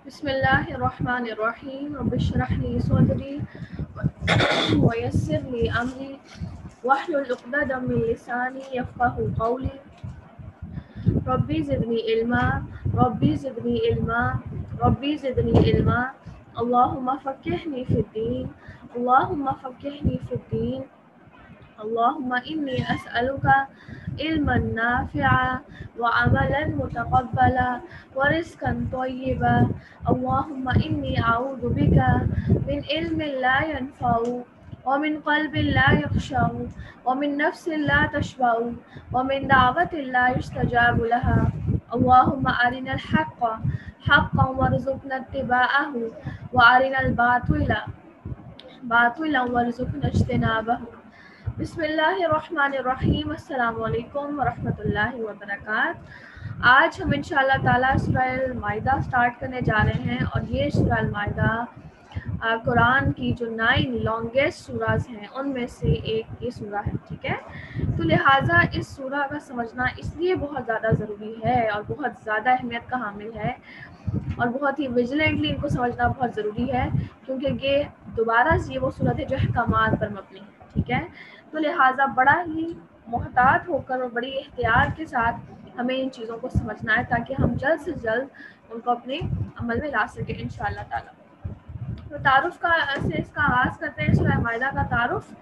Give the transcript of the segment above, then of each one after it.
بسم الله الرحمن الرحيم رب اشرح لي صدري ويسر لي أمري واحلل عقدة من لساني يفقهوا قولي ربي زدني علما ربي زدني علما ربي زدني علما اللهم فقهني في الدين اللهم فقهني في الدين اللهم إني أسألك علما نافعا وعملا متقبلا ورزقا طيبا اللهم إني أعوذ بك من علم لا ينفع ومن قلب لا يخشع ومن نفس لا تشبع ومن دعوة لا يستجاب لها اللهم أرنا الحق حقا وارزقنا اتباعه وأرنا الباطل باطلا وارزقنا اجتنابه بسم اللہ الرحمن الرحیم السلام علیکم ورحمۃ اللہ وبرکاتہ۔ آج ہم انشاءاللہ تعالیٰ سورہ المائدہ سٹارٹ کرنے جا رہے ہیں، اور یہ سورہ المائدہ قرآن کی جو 9 لانگیسٹ سوراز ہیں ان میں سے ایک یہ سورہ ہے، ٹھیک ہے؟ تو لہٰذا اس سورہ کا سمجھنا اس لیے بہت زیادہ ضروری ہے اور بہت زیادہ اہمیت کا حامل ہے، اور بہت ہی ویجیلنٹلی ان کو سمجھنا بہت ضروری ہے، کیونکہ یہ دوبارہ سے یہ وہ صورت ہے جو احکامات پر مبنی ہے، ٹھیک ہے. تو لہٰذا بڑا ہی محتاط ہو کر اور بڑی احتیاط کے ساتھ ہمیں ان چیزوں کو سمجھنا ہے تاکہ ہم جلد سے جلد ان کو اپنے عمل میں لا سکیں انشاءاللہ تعالیٰ. تو تعارف سے اس کا آغاز کرتے ہیں. سورہ مائدہ کا تعارف.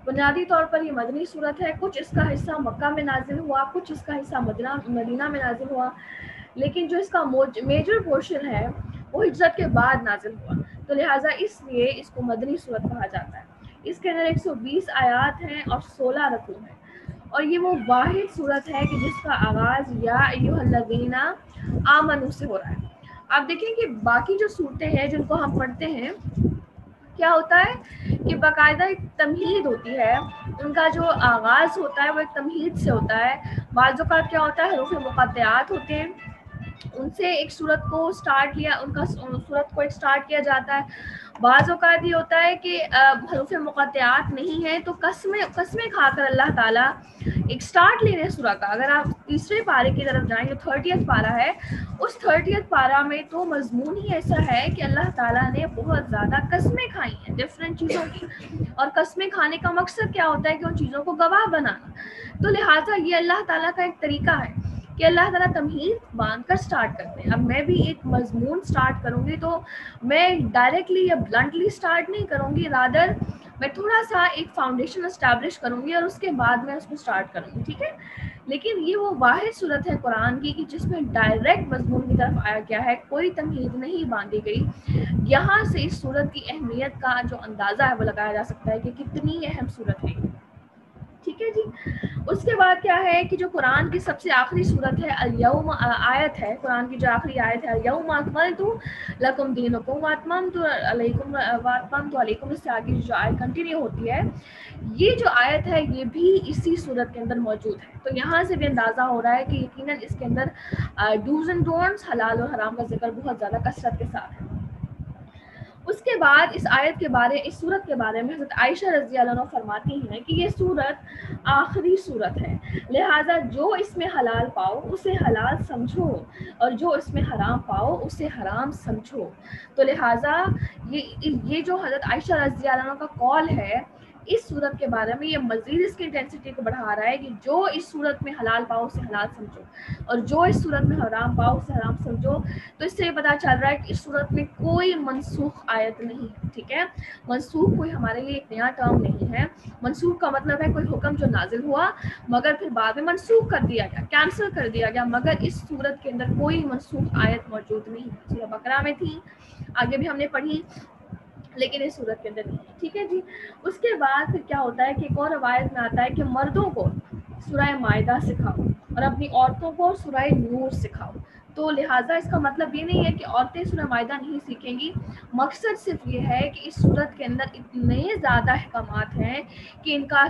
بنیادی طور پر یہ مدنی صورت ہے. کچھ اس کا حصہ مکہ میں نازل ہوا، کچھ اس کا حصہ مدینہ میں نازل ہوا، لیکن جو اس کا میجر پورشن ہے وہ ہجرت کے بعد نازل ہوا، تو لہٰذا اس لیے اس کو مدنی صورت کہا جاتا ہے. اس کے اندر 120 آیات ہیں اور 16 رکوع ہیں، اور یہ وہ واحد صورت ہے کہ جس کا آغاز یا ایھا الذین آمنوا سے ہو رہا ہے. آپ دیکھیں کہ باقی جو صورتیں ہیں جن کو ہم پڑھتے ہیں کیا ہوتا ہے کہ باقاعدہ ایک تمہید ہوتی ہے، ان کا جو آغاز ہوتا ہے وہ ایک تمہید سے ہوتا ہے. بعض اوقات کیا ہوتا ہے حروف مقطعات ہوتے ہیں، ان سے ایک صورت کو اسٹارٹ کیا جاتا ہے. بعض اوقات یہ ہوتا ہے کہ حروف مقطعات نہیں ہیں تو قسمیں کھا کر اللہ تعالیٰ ایک سٹارٹ لے رہے ہیں سورہ کا. اگر آپ تیسرے پارے کی طرف جائیں جو 30th پارہ ہے، اس 30th پارہ میں تو مضمون ہی ایسا ہے کہ اللہ تعالیٰ نے بہت زیادہ قسمیں کھائی ہیں ڈفرینٹ چیزوں کی، اور قسمیں کھانے کا مقصد کیا ہوتا ہے کہ ان چیزوں کو گواہ بنانا. تو لہٰذا یہ اللہ تعالیٰ کا ایک طریقہ ہے کہ اللہ تعالیٰ تمہید باندھ کر سٹارٹ کرتے ہیں. اب میں بھی ایک مضمون سٹارٹ کروں گی تو میں ڈائریکٹلی یا بلنٹلی سٹارٹ نہیں کروں گی، رادر میں تھوڑا سا ایک فاؤنڈیشن اسٹیبلش کروں گی اور اس کے بعد میں اس کو سٹارٹ کروں گی، ٹھیک ہے. لیکن یہ وہ واحد صورت ہے قرآن کی کہ جس میں ڈائریکٹ مضمون کی طرف آیا گیا ہے، کوئی تمہید نہیں باندھی گئی. یہاں سے اس صورت کی اہمیت کا جو اندازہ ہے وہ لگایا جا سکتا ہے کہ کتنی اہم صورت ہے، ٹھیک ہے جی. اس کے بعد کیا ہے کہ جو قرآن کی سب سے آخری صورت ہے الیوم آیت ہے، قرآن کی جو آخری آیت ہے الیوم اکملت لکم دینکم واتممت علیکم، اس سے آگے جو آیت کنٹینیو ہوتی ہے، یہ جو آیت ہے یہ بھی اسی صورت کے اندر موجود ہے. تو یہاں سے بھی اندازہ ہو رہا ہے کہ یقیناً اس کے اندر ڈوز اینڈ ڈونٹس، حلال اور حرام کا ذکر بہت زیادہ کثرت کے ساتھ ہے. اس کے بعد اس صورت کے بارے میں حضرت عائشہ رضی اللہ عنہ فرماتی ہیں کہ یہ صورت آخری صورت ہے، لہٰذا جو اس میں حلال پاؤ اسے حلال سمجھو اور جو اس میں حرام پاؤ اسے حرام سمجھو. تو لہٰذا یہ جو حضرت عائشہ رضی اللہ عنہ کا قول ہے اس صورت کے بارے میں، یہ مزید اس کی انٹینسٹی کو بڑھا رہا ہے کہ جو اس صورت میں حلال پاؤ اسے حلال سمجھو اور جو اس صورت میں حرام پاؤ اسے حرام سمجھو. تو اس سے یہ پتہ چل رہا ہے کہ اس صورت میں کوئی منسوخ آیت نہیں ہے، ٹھیک ہے. منسوخ کوئی ہمارے لیے ایک نیا ٹرم نہیں ہے. منسوخ کا مطلب ہے کوئی حکم جو نازل ہوا مگر پھر بعد میں منسوخ کر دیا گیا، کینسل کر دیا گیا، مگر اس صورت کے اندر کوئی منسوخ آیت موجود نہیں. سورہ بقرہ میں تھی، آگے بھی ہم نے پڑھی، لیکن اس صورت کے اندر نہیں، ٹھیک ہے جی. اس کے بعد پھر کیا ہوتا ہے کہ ایک اور روایت میں آتا ہے کہ مردوں کو سورہ مائدہ سکھاؤ اور اپنی عورتوں کو سورہ نور سکھاؤ. تو لہٰذا اس کا مطلب یہ نہیں ہے کہ عورتیں سورہ مائدہ نہیں سیکھیں گی، مقصد صرف یہ ہے کہ اس صورت کے اندر اتنے زیادہ احکامات ہیں کہ ان کا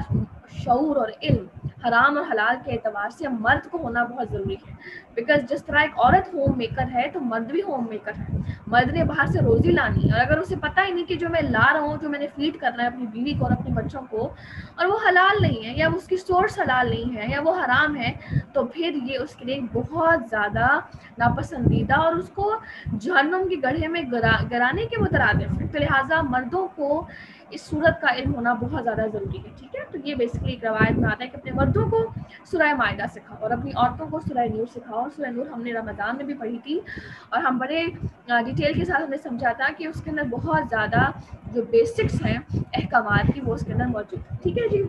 شعور اور علم حرام اور حلال کے اعتبار سے مرد کو ہونا بہت ضروری ہے. بیکاز جس طرح ایک عورت ہوم میکر ہے تو مرد بھی ہوم میکر ہے. مرد نے باہر سے روزی لانی ہے، اور اگر اسے پتہ ہی نہیں کہ جو میں لا رہا ہوں، جو میں نے فیڈ کرنا ہے اپنی بیوی کو اور اپنے بچوں کو، اور وہ حلال نہیں ہے یا اس کی سورس حلال نہیں ہے یا وہ حرام ہے، تو پھر یہ اس کے لیے بہت زیادہ ناپسندیدہ اور اس کو جہنم کے گڑھے میں گرانے کے مترادف ہے. تو لہٰذا مردوں کو اس صورت کا علم ہونا بہت زیادہ ضروری ہے، ٹھیک ہے. تو یہ بیسکلی ایک روایت میں آتا ہے کہ اپنے مردوں کو سورہ مائدہ سکھاؤ اور اپنی عورتوں کو سورہ نور سکھاؤ. سورہ نور ہم نے رمضان میں بھی پڑھی تھی اور ہم بڑے ڈیٹیل کے ساتھ ہم نے سمجھا تھا کہ اس کے اندر بہت زیادہ جو بیسکس ہیں احکامات کی وہ اس کے اندر موجود ہیں، ٹھیک ہے جی.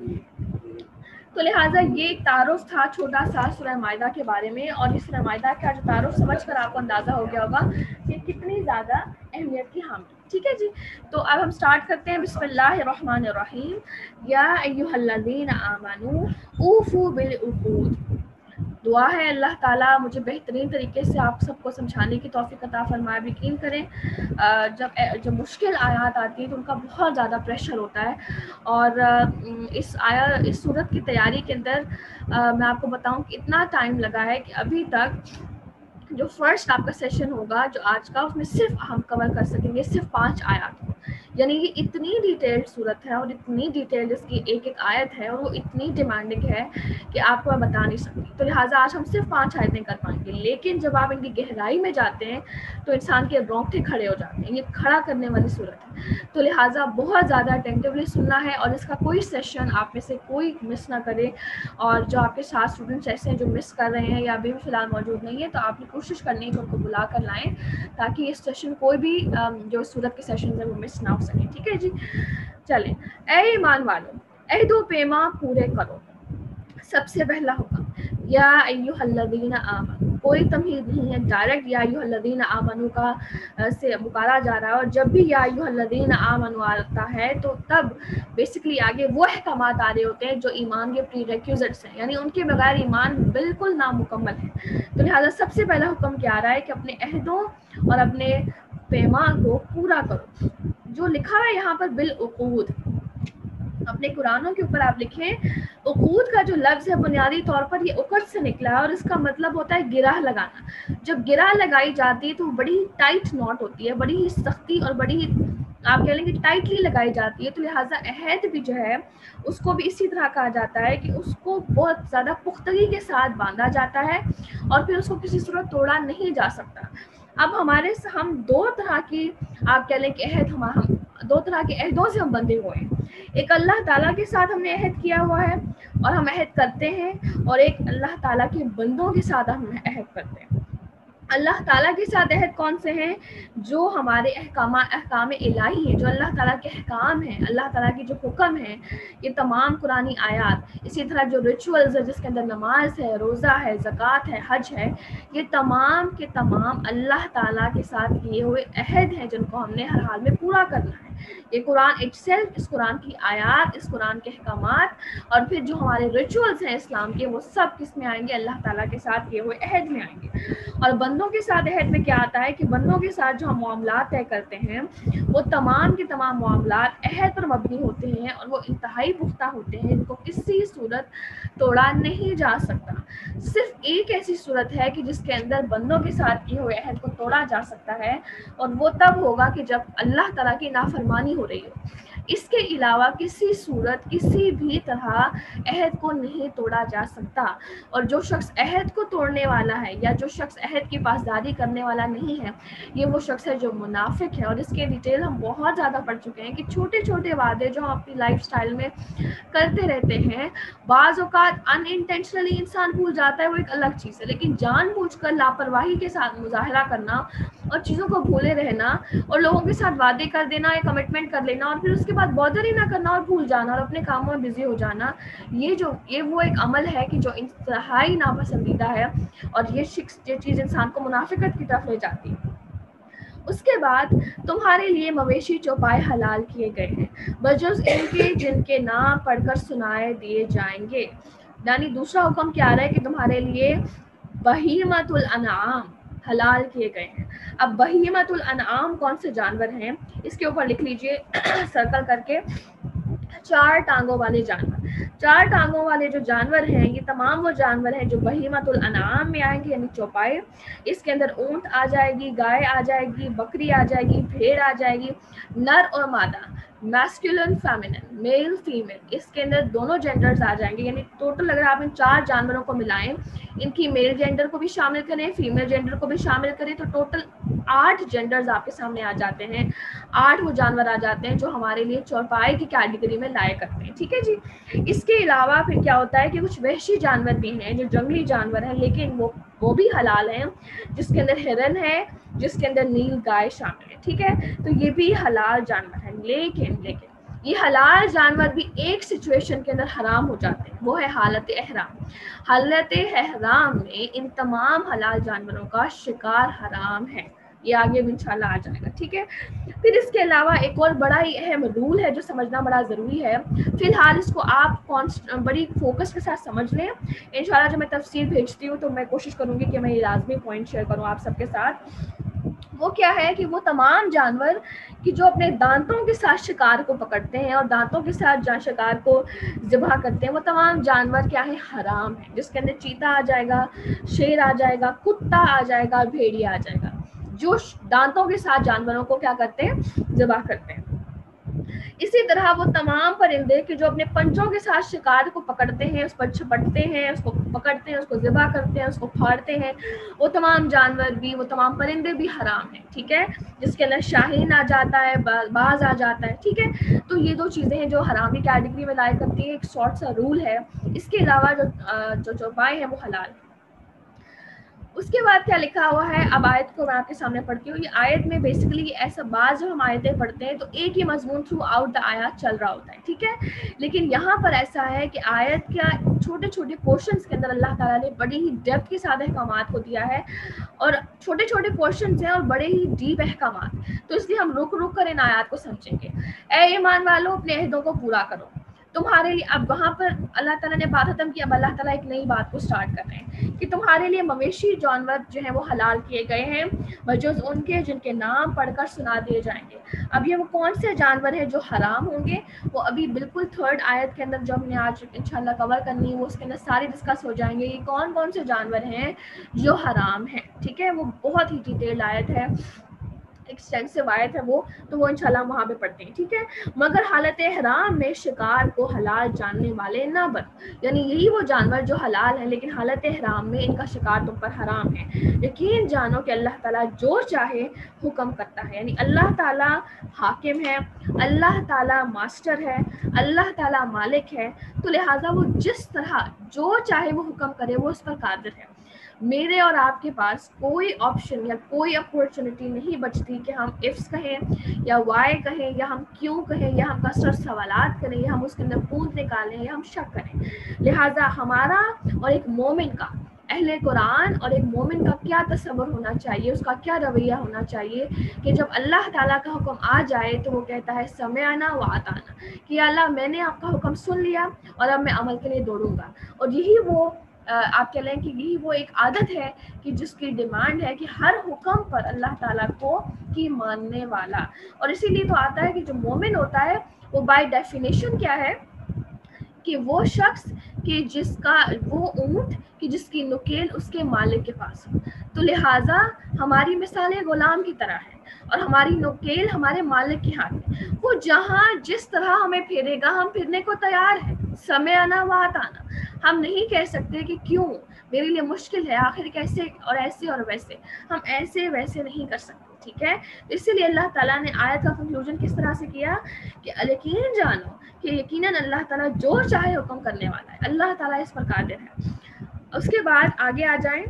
تو لہٰذا یہ ایک تعارف تھا چھوٹا سا سورہ مائدہ کے بارے میں، اور اس سورہ مائدہ کا جو تعارف سمجھ کر آپ کو اندازہ ہو گیا ہوگا کہ کتنی زیادہ اہمیت کی حامل، ٹھیک ہے جی. تو اب ہم سٹارٹ کرتے ہیں. بسم اللہ الرحمن الرحیم. یا ایھا الذین آمنوا اوفوا بالعقود. دعا ہے اللہ تعالیٰ مجھے بہترین طریقے سے آپ سب کو سمجھانے کی توفیق عطا فرمائے. یقین کریں جب مشکل آیات آتی ہیں تو ان کا بہت زیادہ پریشر ہوتا ہے، اور اس صورت کی تیاری کے اندر میں آپ کو بتاؤں کہ اتنا ٹائم لگا ہے کہ ابھی تک جو فرسٹ آپ کا سیشن ہوگا جو آج کا، اس میں صرف ہم کور کر سکیں گے صرف 5 آیات کو. یعنی یہ اتنی ڈیٹیلڈ صورت ہے اور اتنی ڈیٹیلڈ اس کی ایک ایک آیت ہے اور وہ اتنی ڈیمانڈنگ ہے کہ آپ کو میں بتا نہیں سکتی. تو لہٰذا آج ہم صرف 5 آیتیں کر پائیں گے، لیکن جب آپ ان کی گہرائی میں جاتے ہیں تو انسان کے رونگٹے کھڑے ہو جاتے ہیں. یہ کھڑا کرنے والی صورت ہے. تو لہٰذا بہت زیادہ اٹینٹیولی سننا ہے اور اس کا کوئی سیشن آپ میں سے کوئی مس نہ کرے. اور جو آپ کے ساتھ اسٹوڈنٹس ایسے ہیں جو مس کر رہے ہیں یا ابھی بھی فی الحال موجود نہیں ہے، تو آپ نے کوشش کرنی ہے کہ ان کو بلا کر لائیں تاکہ اس سیشن کوئی بھی جو صورت کے سیشن ہے وہ مس نہ ہو سکے. ٹھیک ہے جی، چلیں. اے ایمان والو، عہد و پیما پورے کرو. سب سے پہلا حکم یا ایھا الذین آمنوا، کوئی تمہید نہیں ہے، ڈائریکٹ یا ایھا الذین آمنوا کا سے پکارا جا رہا ہے. اور جب بھی یا ایھا الذین آمنوا آتا ہے تو تب بیسکلی آگے وہ احکامات آ رہے ہوتے ہیں جو ایمان کے پری ریکوزٹس ہیں، یعنی ان کے بغیر ایمان بالکل نامکمل ہے. تو لہٰذا سب سے پہلا حکم کیا آ رہا ہے کہ اپنے عہدوں اور اپنے پیمان کو پورا کرو. جو لکھا ہے یہاں پر بالعقود، اپنے قرآنوں کے اوپر آپ لکھیں عقود کا جو لفظ ہے بنیادی طور پر یہ عقد سے نکلا ہے اور اس کا مطلب ہوتا ہے گرہ لگانا. جب گرہ لگائی جاتی ہے تو وہ بڑی ٹائٹ ناٹ ہوتی ہے، بڑی ہی سختی اور بڑی ہی آپ کہہ لیں کہ ٹائٹلی لگائی جاتی ہے. تو لہٰذا عہد بھی جو ہے اس کو بھی اسی طرح کہا جاتا ہے کہ اس کو بہت زیادہ پختگی کے ساتھ باندھا جاتا ہے اور پھر اس کو کسی صورت توڑا نہیں جا سکتا. اب ہم دو طرح کی آپ کہہ لیں کہ ہم دو طرح کے عہدوں سے ہم بندھے ہوئے ہیں. ایک اللہ تعالیٰ کے ساتھ ہم نے عہد کیا ہوا ہے اور ہم عہد کرتے ہیں، اور ایک اللہ تعالیٰ کے بندوں کے ساتھ ہم عہد کرتے ہیں. اللہ تعالیٰ کے ساتھ عہد کون سے ہیں؟ جو ہمارے احکام الہی ہیں، جو اللہ تعالیٰ کے احکام ہیں، اللہ تعالیٰ کے جو حکم ہیں، یہ تمام قرآنی آیات. اسی طرح جو ریچولز ہے جس کے اندر نماز ہے، روزہ ہے، زکوٰۃ ہے، حج ہے، یہ تمام کے تمام اللہ تعالیٰ کے ساتھ کیے ہوئے عہد ہیں جن کو ہم نے ہر حال میں پورا کرنا ہے. یہ قرآن اٹسیلف، اس قرآن کی آیات، اس قرآن کے احکامات اور پھر جو ہمارے ریچولز ہیں اسلام کے، وہ سب کس میں آئیں گے؟ اللہ تعالیٰ کے ساتھ کیے ہوئے عہد میں آئیں گے. اور بندوں کے ساتھ عہد میں کیا آتا ہے کہ بندوں کے ساتھ جو ہم معاملات طے کرتے ہیں وہ تمام کے تمام معاملات عہد پر مبنی ہوتے ہیں اور وہ انتہائی پختہ ہوتے ہیں، ان کو کسی صورت توڑا نہیں جا سکتا. صرف ایک ایسی صورت ہے کہ جس کے اندر بندوں کے ساتھ کیے ہوئے عہد کو توڑا جا سکتا ہے، اور وہ تب ہوگا کہ جب اللہ تعالیٰ کی نافرمانی ہو رہی ہو. اس کے علاوہ کسی صورت کسی بھی طرح عہد کو نہیں توڑا جا سکتا. اور جو شخص عہد کو توڑنے والا ہے یا جو شخص عہد کی پاسداری کرنے والا نہیں ہے، یہ وہ شخص ہے جو منافق ہے. اور اس کے ڈیٹیل ہم بہت زیادہ پڑھ چکے ہیں کہ چھوٹے چھوٹے وعدے جو ہم اپنی لائف سٹائل میں کرتے رہتے ہیں، بعض اوقات ان انٹینشنلی انسان بھول جاتا ہے، وہ ایک الگ چیز ہے، لیکن جان بوجھ کر لاپرواہی کے ساتھ مظاہرہ کرنا اور چیزوں کو بھولے رہنا اور لوگوں کے ساتھ وعدے کر دینا یا کمٹمنٹ کر لینا اور پھر اس کے بعد بادر ہی نہ کرنا اور بھول جانا اور اپنے کاموں میں بزی ہو جانا، یہ وہ ایک عمل ہے کہ جو انتہائی ناپسندیدہ ہے اور یہ چیز انسان کو منافقت کی طرف لے جاتی ہے. اس کے بعد تمہارے لیے مویشی چوپائے حلال کیے گئے ہیں بجز ان کے جن کے نام پڑھ کر سنائے دیے جائیں گے. یعنی دوسرا حکم کیا رہا ہے کہ تمہارے لیے بہیمۃ الانعام حلال کیے گئے ہیں. اب بہیمۃ الانعام کون سے جانور ہیں؟ اس کے اوپر لکھ لیجئے سرکل کر کے، 4 ٹانگوں والے جانور. 4 ٹانگوں والے جو جانور ہیں یہ تمام وہ جانور ہیں جو بہیمۃ الانعام میں آئیں گے، یعنی چوپائے. اس کے اندر اونٹ آ جائے گی، گائے آ جائے گی، بکری آ جائے گی، بھیڑ آ جائے گی، نر اور مادہ، میسکولن فیمینن، میل فیمیل. اس کے اندر دونوں جینڈرز آ جائیں گے. یعنی ٹوٹل اگر آپ ان 4 جانوروں کو ملائیں، ان کی میل جینڈر کو بھی شامل کریں، فیمیل جینڈر کو بھی شامل کریں، تو ٹوٹل 8 جینڈرز آپ کے سامنے آ جاتے ہیں. 8 وہ جانور آ جاتے ہیں جو ہمارے لیے چوپائے کی کیٹیگری میں لائے کرتے ہیں. ٹھیک ہے جی. اس کے علاوہ پھر کیا ہوتا ہے کہ کچھ وحشی جانور بھی ہیں جو جنگلی جانور ہیں، لیکن وہ بھی حلال ہیں، جس کے اندر ہرن ہے، جس کے اندر نیل گائے شامل ہے. ٹھیک ہے، تو یہ بھی حلال جانور ہیں. لیکن یہ حلال جانور بھی ایک سچویشن کے اندر حرام ہو جاتے ہیں، وہ ہے حالت احرام. حالت احرام میں ان تمام حلال جانوروں کا شکار حرام ہے. یہ آگے بھی انشاءاللہ آ جائے گا. ٹھیک ہے. پھر اس کے علاوہ ایک اور بڑا ہی اہم رول ہے جو سمجھنا بڑا ضروری ہے. فی الحال اس کو آپ بڑی فوکس کے ساتھ سمجھ لیں. انشاءاللہ جب میں تفسیر بھیجتی ہوں تو میں کوشش کروں گی کہ میں یہ لازمی پوائنٹ شیئر کروں آپ سب کے ساتھ. وہ کیا ہے کہ وہ تمام جانور کہ جو اپنے دانتوں کے ساتھ شکار کو پکڑتے ہیں اور دانتوں کے ساتھ شکار کو ذبح کرتے ہیں، وہ تمام جانور کیا ہے؟ حرام ہے. جس کے اندر چیتا آ جائے گا، شیر آ جائے گا، کتا آ جائے گا، بھیڑیا آ جائے گا، جو دانتوں کے ساتھ جانوروں کو کیا کرتے ہیں؟ ذبح کرتے ہیں. اسی طرح وہ تمام پرندے کہ جو اپنے پنجوں کے ساتھ شکار کو پکڑتے ہیں، اس پر چھپٹتے ہیں، اس کو پکڑتے ہیں، اس کو ذبح کرتے ہیں، اس کو پھاڑتے ہیں، وہ تمام جانور بھی، وہ تمام پرندے بھی حرام ہیں، ٹھیک ہے، جس کے اندر شاہین آ جاتا ہے، باز آ جاتا ہے، ٹھیک ہے. تو یہ دو چیزیں ہیں جو حرامی کیٹیگری میں لائق کرتی ہیں، ایک شارٹ سا رول ہے. اس کے علاوہ جو چوپائے ہیں وہ حلال ہیں. اس کے بعد کیا لکھا ہوا ہے، اب آیت کو میں آپ کے سامنے پڑھتی ہوں. یہ آیت میں بیسیکلی ایسا بعض جو ہم آیتیں پڑھتے ہیں تو ایک ہی مضمون تھرو آؤٹ دا آیات چل رہا ہوتا ہے، ٹھیک ہے، لیکن یہاں پر ایسا ہے کہ آیت کا چھوٹے چھوٹے پورشنز کے اندر اللہ تعالیٰ نے بڑی ہی ڈیپتھ کے ساتھ احکامات کو دیا ہے، اور چھوٹے چھوٹے پورشنز ہیں اور بڑے ہی ڈیپ احکامات، تو اس لیے ہم رک رک کر ان آیات کو سمجھیں گے. اے ایمان والو، اپنے عہدوں کو پورا کرو. تمہارے لیے اب وہاں پر اللہ تعالیٰ نے بات ختم کی، اب اللہ تعالیٰ ایک نئی بات کو سٹارٹ کر رہے ہیں کہ تمہارے لیے مویشی جانور جو ہیں وہ حلال کیے گئے ہیں بجز ان کے جن کے نام پڑھ کر سنا دیے جائیں گے. اب یہ وہ کون سے جانور ہیں جو حرام ہوں گے، وہ ابھی بالکل تھرڈ آیت کے اندر جو ہم نے آج انشاءاللہ کور کرنی ہے وہ اس کے اندر ساری ڈسکس ہو جائیں گے. یہ کون کون سے جانور ہیں جو حرام ہیں، ٹھیک ہے، وہ بہت ہی ڈیٹیلڈ آیت ہے، ایکسٹینسو آیت ہے وہ، تو وہ انشاءاللہ ہم وہاں پہ پڑھتے ہیں، ٹھیک ہے. مگر حالت احرام میں شکار کو حلال جاننے والے نہ بن، یعنی یہی وہ جانور جو حلال ہیں لیکن حالت احرام میں ان کا شکار تم پر حرام ہے. یقین جانو کہ اللہ تعالیٰ جو چاہے حکم کرتا ہے، یعنی اللہ تعالیٰ حاکم ہے، اللہ تعالیٰ ماسٹر ہے، اللہ تعالیٰ مالک ہے، تو لہٰذا وہ جس طرح جو چاہے وہ حکم کرے وہ اس پر قادر ہے. میرے اور آپ کے پاس کوئی آپشن یا کوئی اپورچونٹی نہیں بچتی کہ ہم ifs کہیں یا وائی کہیں یا ہم کیوں کہیں یا ہم کثرت سوالات کریں یا ہم اس کے اندر پونت نکالیں یا ہم شک کریں. لہٰذا ہمارا اور ایک مومن کا، اہل قرآن اور ایک مومن کا کیا تصور ہونا چاہیے، اس کا کیا رویہ ہونا چاہیے کہ جب اللہ تعالیٰ کا حکم آ جائے تو وہ کہتا ہے سمعنا و اطعنا، کہ اللہ میں نے آپ کا حکم سن لیا اور اب میں عمل کے لیے دوڑوں گا. اور یہی وہ آپ کہہ لیں کہ یہی وہ ایک عادت ہے کہ جس کی ڈیمانڈ ہے کہ ہر حکم پر اللہ تعالیٰ کو کی ماننے والا. اور اسی لیے تو آتا ہے کہ جو مومن ہوتا ہے وہ بائی ڈیفینیشن کیا ہے کہ وہ شخص کہ جس کا وہ اونٹ کہ جس کی نکیل اس کے مالک کے پاس ہو. تو لہٰذا ہماری مثالیں غلام کی طرح ہیں اور ہماری نکیل ہمارے مالک کے ہاتھ میں. وہ جہاں جس طرح ہمیں پھیرے گا ہم پھرنے کو تیار ہیں. سمعنا و اطعنا، ہم نہیں کہہ سکتے کہ کیوں میرے لیے مشکل ہے، آخر کیسے اور ایسے اور ویسے، ہم ایسے ویسے نہیں کر سکتے، ٹھیک ہے. اسی لیے اللہ تعالیٰ نے آیت کا کنکلوژن کس طرح سے کیا کہ یقین جانو کہ یقیناً اللہ تعالیٰ جو چاہے حکم کرنے والا ہے، اللہ تعالیٰ اس پر قادر ہے. اس کے بعد آگے آ جائیں،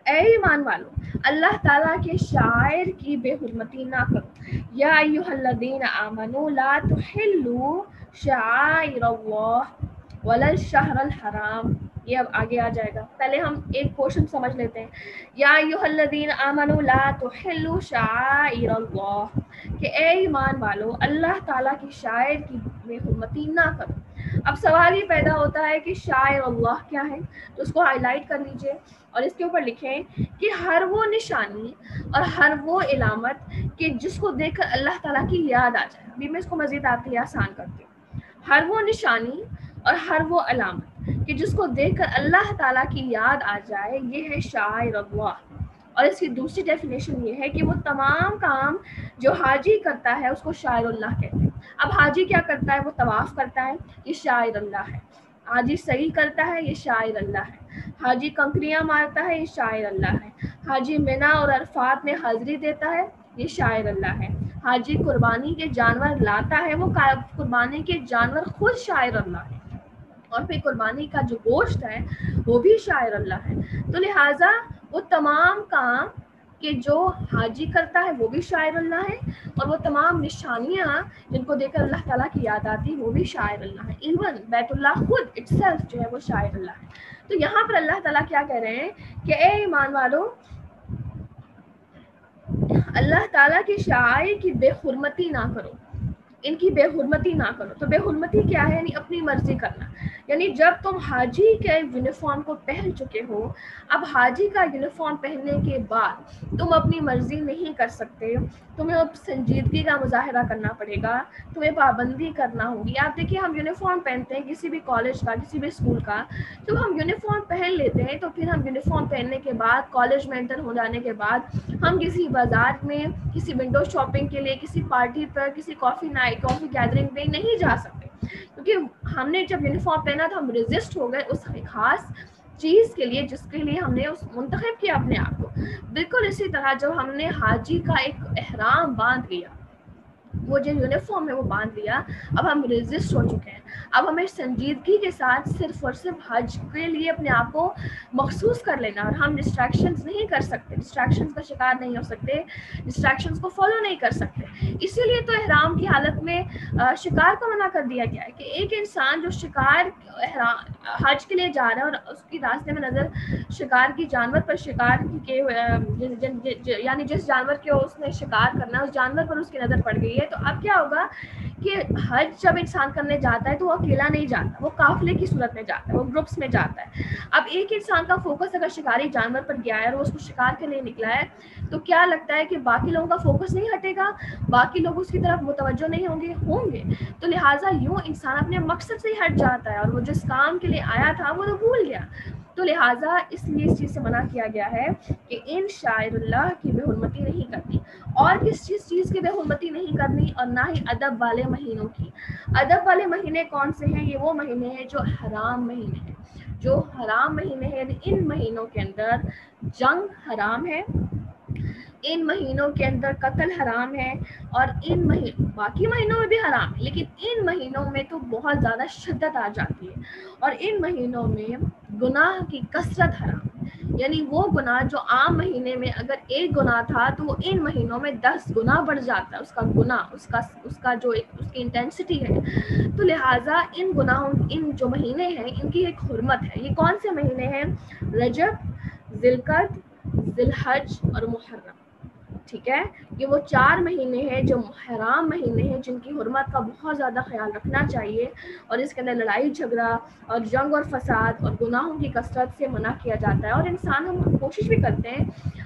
اے ایمان والو، اللہ تعالیٰ کے شاعر کی بے حرمتی نہ کرو. یا ایھا الذین آمنوا لا تحلوا شعائر اللہ ولا الشہر الحرام. یہ اب آگے آ جائے گا، پہلے ہم ایک پورشن سمجھ لیتے ہیں. یا ایھا الذین آمنوا لا تحلوا شعائر اللہ، کہ اے ایمان والو اللہ تعالیٰ کی شاعر کی بے حرمتی نہ کرو. اب سوال یہ پیدا ہوتا ہے کہ شاعر اللہ کیا ہے، تو اس کو ہائی لائٹ کر لیجئے اور اس کے اوپر لکھیں کہ ہر وہ نشانی اور ہر وہ علامت کہ جس کو دیکھ کر اللہ تعالیٰ کی یاد آ جائے. ابھی میں اس کو مزید آپ کے لیے آسان کرتی ہوں. ہر وہ نشانی اور ہر وہ علامت کہ جس کو دیکھ کر اللہ تعالیٰ کی یاد آ جائے، یہ ہے شاعر اللہ. اور اس کی دوسری ڈیفینیشن یہ ہے کہ وہ تمام کام جو حاجی کرتا ہے اس کو شاعر اللہ کہتے ہیں. اب حاجی کیا کرتا ہے، وہ طواف کرتا ہے، یہ شاعر اللہ ہے. حاجی صحیح کرتا ہے، یہ شاعر اللہ ہے. حاجی کنکریاں مارتا ہے، یہ شاعر اللہ ہے. حاجی مینا اور عرفات میں حاضری دیتا ہے، یہ شاعر اللہ ہے. حاجی قربانی کے جانور لاتا ہے، وہ قربانی کے جانور خود شاعر اللہ ہے. اور پھر قربانی کا جو گوشت ہے وہ بھی شاعر اللہ ہے. تو لہٰذا وہ تمام کام کہ جو حاجی کرتا ہے وہ بھی شاعر اللہ ہے، اور وہ تمام نشانیاں جن کو دیکھ کر اللہ تعالیٰ کی یاد آتی وہ بھی شاعر اللہ ہے. ایون بیت اللہ خود اٹ سیلف جو ہے وہ شاعر اللہ ہے. تو یہاں پر اللہ تعالیٰ کیا کہہ رہے ہیں کہ اے ایمان والو، اللہ تعالیٰ کی شاعر کی بے حرمتی نہ کرو، ان کی بے حرمتی نہ کرو. تو بے حرمتی کیا ہے، یعنی اپنی مرضی کرنا. یعنی جب تم حاجی کے یونیفارم کو پہن چکے ہو، اب حاجی کا یونیفارم پہننے کے بعد تم اپنی مرضی نہیں کر سکتے، تمہیں اب سنجیدگی کا مظاہرہ کرنا پڑے گا، تمہیں پابندی کرنا ہوگی. آپ دیکھیے ہم یونیفارم پہنتے ہیں کسی بھی کالج کا، کسی بھی اسکول کا، جب ہم یونیفارم پہن لیتے ہیں تو پھر ہم یونیفارم پہننے کے بعد کالج میں انٹر ہو جانے کے بعد ہم کسی بازار میں کسی ونڈو شاپنگ کے لیے، کسی پارٹی پر، کسی کافی کافی گیدرنگ پہ نہیں جا سکتے، کیونکہ ہم نے جب یونیفارم پہنا تو ہم ریزسٹ ہو گئے اس خاص چیز کے لیے جس کے لیے ہم نے اس منتخب کیا اپنے آپ کو. بالکل اسی طرح جب ہم نے حاجی کا ایک احرام باندھ لیا، وہ جو یونیفارم ہے وہ باندھ لیا، اب ہم ریزسٹ ہو چکے ہیں. اب ہمیں سنجیدگی کے ساتھ صرف اور صرف حج کے لیے اپنے آپ کو مخصوص کر لینا، اور ہم ڈسٹریکشنز نہیں کر سکتے، ڈسٹریکشنز کا شکار نہیں ہو سکتے، ڈسٹریکشنز کو فالو نہیں کر سکتے. اسی لیے تو احرام کی حالت میں شکار کو منع کر دیا گیا ہے کہ ایک انسان جو شکار حج کے لیے جا رہا ہے اور اس کی راستے میں نظر شکار کی جانور پر شکار کے یعنی جس جانور کے اس نے شکار کرنا ہے اس جانور پر اس کی نظر پڑ گئی ہے، تو اب کیا ہوگا کہ حج جب انسان کرنے جاتا ہے تو وہ اکیلا نہیں جاتا، وہ قافلے کی صورت میں جاتا ہے، وہ گروپس میں جاتا ہے. اب ایک انسان کا فوکس اگر شکاری جانور پر گیا ہے اور وہ اس کو شکار کے لیے نکلا ہے، تو کیا لگتا ہے کہ باقی لوگوں کا فوکس نہیں ہٹے گا، باقی لوگ اس کی طرف متوجہ نہیں ہوں گے. تو لہٰذا یوں انسان اپنے مقصد سے ہی ہٹ جاتا ہے، اور وہ جس کام کے لیے آیا تھا وہ تو بھول گیا. تو لہٰذا اس لیے اس چیز سے منع کیا گیا ہے کہ ان شاعر اللہ کی بے حرمتی نہیں کرنی. اور کس چیز کی بے حرمتی نہیں کرنی، اور نہ ہی ادب والے مہینوں کی. ادب والے مہینے کون سے ہیں؟ یہ وہ مہینے ہیں جو حرام مہینے ہیں. جو حرام مہینے ہیں ان مہینوں کے اندر جنگ حرام ہے، ان مہینوں کے اندر قتل حرام ہے، اور ان باقی مہینوں میں بھی حرام ہے، لیکن ان مہینوں میں تو بہت زیادہ شدت آ جاتی ہے. اور ان مہینوں میں گناہ کی کثرت حرام ہے. یعنی وہ گناہ جو عام مہینے میں اگر ایک گناہ تھا تو وہ ان مہینوں میں 10 گنا بڑھ جاتا ہے، اس کا گناہ، اس کا جو اس کی انٹینسٹی ہے. تو لہٰذا ان گناہوں، ان جو مہینے ہیں ان کی ایک حرمت ہے. یہ کون سے مہینے ہیں؟ رجب، ذی القعدہ، ذی الحج اور محرم. ٹھیک ہے، یہ وہ 4 مہینے ہیں جو حرام مہینے ہیں، جن کی حرمت کا بہت زیادہ خیال رکھنا چاہیے، اور اس کے اندر لڑائی جھگڑا اور جنگ اور فساد اور گناہوں کی کثرت سے منع کیا جاتا ہے. اور انسان ہم کوشش بھی کرتے ہیں،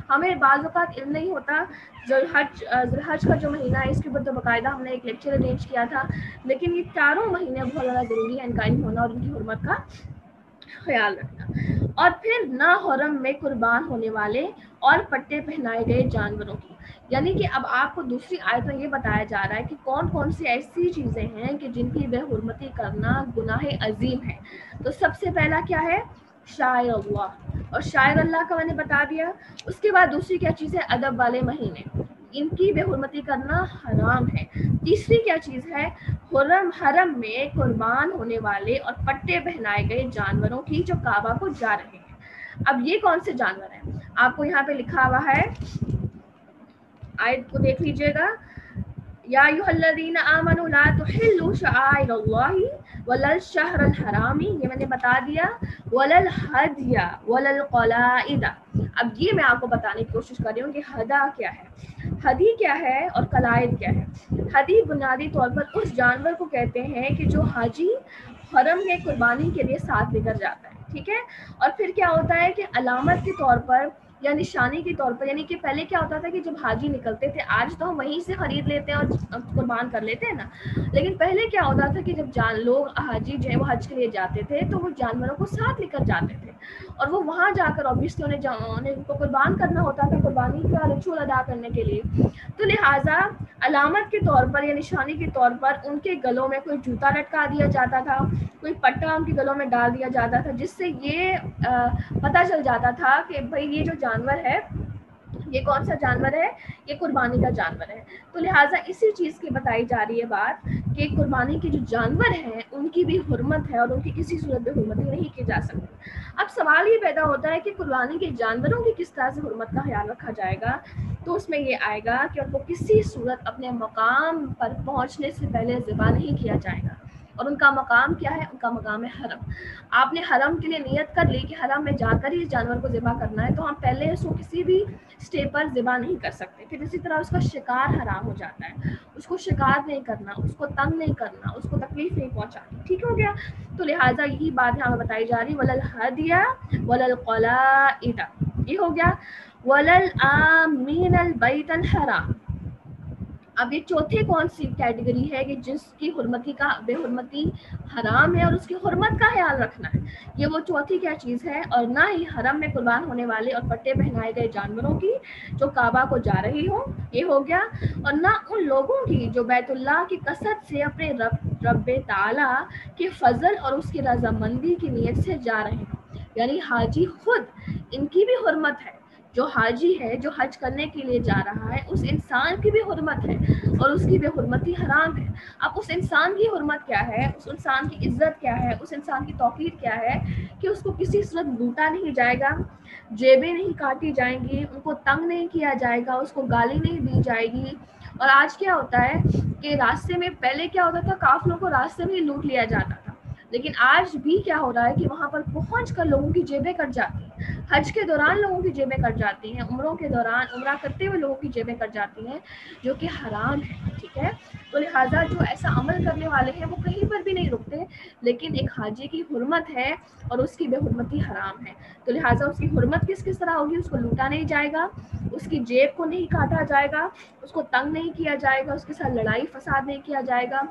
ہمیں بعض اوقات علم نہیں ہوتا. ذی الحج کا جو مہینہ ہے اس کے اوپر تو باقاعدہ ہم نے ایک لیکچر ارینج کیا تھا، لیکن یہ چاروں مہینے بہت زیادہ ضروری ہے ان کا علم ہونا اور ان کی حرمت کا خیال رکھنا. اور پھر نہ حرم میں قربان ہونے والے اور پٹے پہنائے گئے جانوروں کی. یعنی کہ اب آپ کو دوسری آیت میں یہ بتایا جا رہا ہے کہ کون کون سی ایسی چیزیں ہیں کہ جن کی بے حرمتی کرنا گناہ عظیم ہے. تو سب سے پہلا کیا ہے؟ شاعر اللہ، اور شاعر اللہ کا میں نے بتا دیا. اس کے بعد دوسری کیا چیز ہے؟ ادب والے مہینے، ان کی بے حرمتی کرنا حرام ہے. تیسری کیا چیز ہے؟ حرم میں قربان ہونے والے اور پٹے پہنائے گئے جانوروں کی جو کعبہ کو جا رہے ہیں. اب یہ کون سے جانور ہیں؟ آپ کو یہاں پہ لکھا ہوا ہے، آیت کو دیکھ لیجئے گا. یا ایھا الذین آمنوا لا تحلوا شعائر اللہ ولا الشہر الحرام، یہ میں نے بتا دیا، ولا الہدی ولا القلائد. اب یہ میں آپ کو بتانے کی کوشش کر رہی ہوں کہ ہدا کیا ہے، ہدی کیا ہے اور قلائد کیا ہے. ہدی بنیادی طور پر اس جانور کو کہتے ہیں کہ جو حاجی حرم میں قربانی کے لیے ساتھ لے کر جاتا ہے. ٹھیک ہے، اور پھر کیا ہوتا ہے کہ علامت کے طور پر یا نشانی کے طور پر، یعنی کہ پہلے کیا ہوتا تھا کہ جب حاجی نکلتے تھے، آج تو ہم وہیں سے خرید لیتے ہیں اور قربان کر لیتے ہیں نا، لیکن پہلے کیا ہوتا تھا کہ جب لوگ حاجی جو ہے وہ حج کے لیے جاتے تھے تو وہ جانوروں کو ساتھ لے کر جاتے تھے، اور وہ وہاں جا کر اوبیسلی انہیں ان کو قربان کرنا ہوتا تھا قربانی کا رچول ادا کرنے کے لیے. تو لہٰذا علامت کے طور پر یا نشانی کے طور پر ان کے گلوں میں کوئی جوتا لٹکا دیا جاتا تھا، کوئی پٹا ان کے گلوں میں ڈال دیا جاتا تھا، جس سے یہ پتہ چل جاتا تھا کہ بھئی یہ جو جانور ہے یہ کون سا جانور ہے؟ یہ قربانی کا جانور ہے. تو لہٰذا اسی چیز کی بتائی جا رہی ہے بات کہ قربانی کے جو جانور ہیں ان کی بھی حرمت ہے اور ان کی کسی صورت بے حرمتی نہیں کی جا سکتی. اب سوال یہ پیدا ہوتا ہے کہ قربانی کے جانوروں کی کس طرح سے حرمت کا خیال رکھا جائے گا. تو اس میں یہ آئے گا کہ ان کو کسی صورت اپنے مقام پر پہنچنے سے پہلے ذبح نہیں کیا جائے گا. اور ان کا مقام کیا ہے؟ ان کا مقام ہے حرم. آپ نے حرم کے لیے نیت کر لی کہ حرم میں جا کر ہی اس جانور کو ذبح کرنا ہے، تو ہم پہلے اس کو کسی بھی اسٹیپ پر ذبح نہیں کر سکتے. پھر اسی طرح اس کا شکار حرام ہو جاتا ہے، اس کو شکار نہیں کرنا، اس کو تنگ نہیں کرنا، اس کو تکلیف نہیں پہنچانی. ٹھیک ہو گیا؟ تو لہٰذا یہی بات یہاں بتائی جا رہی، ولا الہدی ولا القلائد، یہ ہو گیا. ولا الآمین البیت الحرام، اب یہ چوتھی کون سی کیٹیگری ہے کہ جس کی حرمتی کا بے حرمتی حرام ہے اور اس کی حرمت کا خیال رکھنا ہے. یہ وہ چوتھی کیا چیز ہے. اور نہ ہی حرم میں قربان ہونے والے اور پٹے پہنائے گئے جانوروں کی جو کعبہ کو جا رہی ہوں، یہ ہو گیا. اور نہ ان لوگوں کی جو بیت اللہ کی کثرت سے اپنے رب تعالی کے فضل اور اس کی رضامندی کی نیت سے جا رہے ہیں. یعنی حاجی خود، ان کی بھی حرمت ہے. جو حاجی ہے جو حج کرنے کے لیے جا رہا ہے اس انسان کی بھی حرمت ہے اور اس کی بے حرمتی حرام ہے. اب اس انسان کی حرمت کیا ہے، اس انسان کی عزت کیا ہے، اس انسان کی توقیر کیا ہے کہ اس کو کسی صورت لوٹا نہیں جائے گا، جیبیں نہیں کاٹی جائیں گی، ان کو تنگ نہیں کیا جائے گا، اس کو گالی نہیں دی جائے گی. اور آج کیا ہوتا ہے کہ راستے میں، پہلے کیا ہوتا تھا قافلوں کو راستے میں ہی لوٹ لیا جاتا تھا، لیکن آج بھی کیا ہو رہا ہے کہ وہاں پر پہنچ کر لوگوں کی جیبیں کٹ جاتی ہیں. حج کے دوران لوگوں کی جیبیں کٹ جاتی ہیں، عمروں کے دوران عمرہ کرتے ہوئے لوگوں کی جیبیں کٹ جاتی ہیں، جو کہ حرام ہے. ٹھیک ہے، تو لہٰذا جو ایسا عمل کرنے والے ہیں وہ کہیں پر بھی نہیں رکتے. لیکن ایک حاجی کی حرمت ہے اور اس کی بے حرمتی حرام ہے. تو لہٰذا اس کی حرمت کس طرح ہوگی، اس کو لوٹا نہیں جائے گا، اس کی جیب کو نہیں کاٹا جائے گا، اس کو تنگ نہیں کیا جائے گا، اس کے ساتھ لڑائی فساد نہیں کیا جائے گا،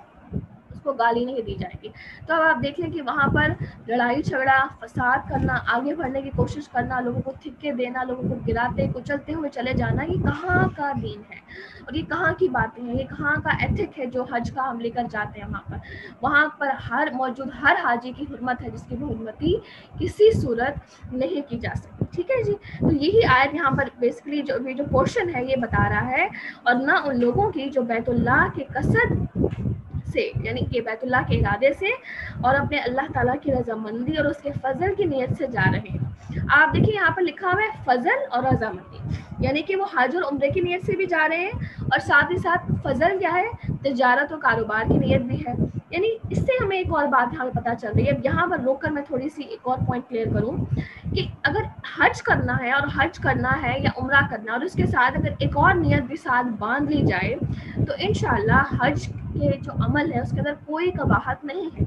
اس کو گالی نہیں دی جائے گی. تو اب آپ دیکھ لیں کہ وہاں پر لڑائی جھگڑا فساد کرنا، آگے بڑھنے کی کوشش کرنا، لوگوں کو تھکے دینا، لوگوں کو گراتے کچلتے ہوئے چلے جانا، یہ کہاں کا دین ہے اور یہ کہاں کی باتیں ہیں، یہ کہاں کا ایتھک ہے جو حج کا ہم لے کر جاتے ہیں. وہاں پر موجود ہر حاجی کی حرمت ہے جس کی بھی حرمتی کسی صورت نہیں کی جا سکتی. ٹھیک ہے جی. تو یہی آیت یہاں پر بیسکلی جو پورشن ہے یہ بتا رہا ہے. اور نہ ان لوگوں کی جو بیت اللہ کے قصد سے، یعنی کہ بیت اللہ کے ارادے سے اور اپنے اللہ تعالیٰ کی رضامندی اور اس کے فضل کی نیت سے جا رہے ہیں. آپ دیکھیں یہاں پر لکھا ہوا ہے فضل اور رضامندی، یعنی کہ وہ حج اور عمرے کی نیت سے بھی جا رہے ہیں اور ساتھ ہی ساتھ فضل کیا ہے، تجارت اور کاروبار کی نیت بھی ہے. یعنی اس سے ہمیں ایک اور بات یہاں پہ پتہ چل رہی ہے. اب یہاں پر روک کر میں تھوڑی سی ایک اور پوائنٹ کلیئر کروں کہ اگر حج کرنا ہے اور حج کرنا ہے یا عمرہ کرنا اور اس کے ساتھ اگر ایک اور نیت بھی ساتھ باندھ لی جائے تو انشاءاللہ حج کے جو عمل ہے اس کے اندر کوئی قباحت نہیں ہے.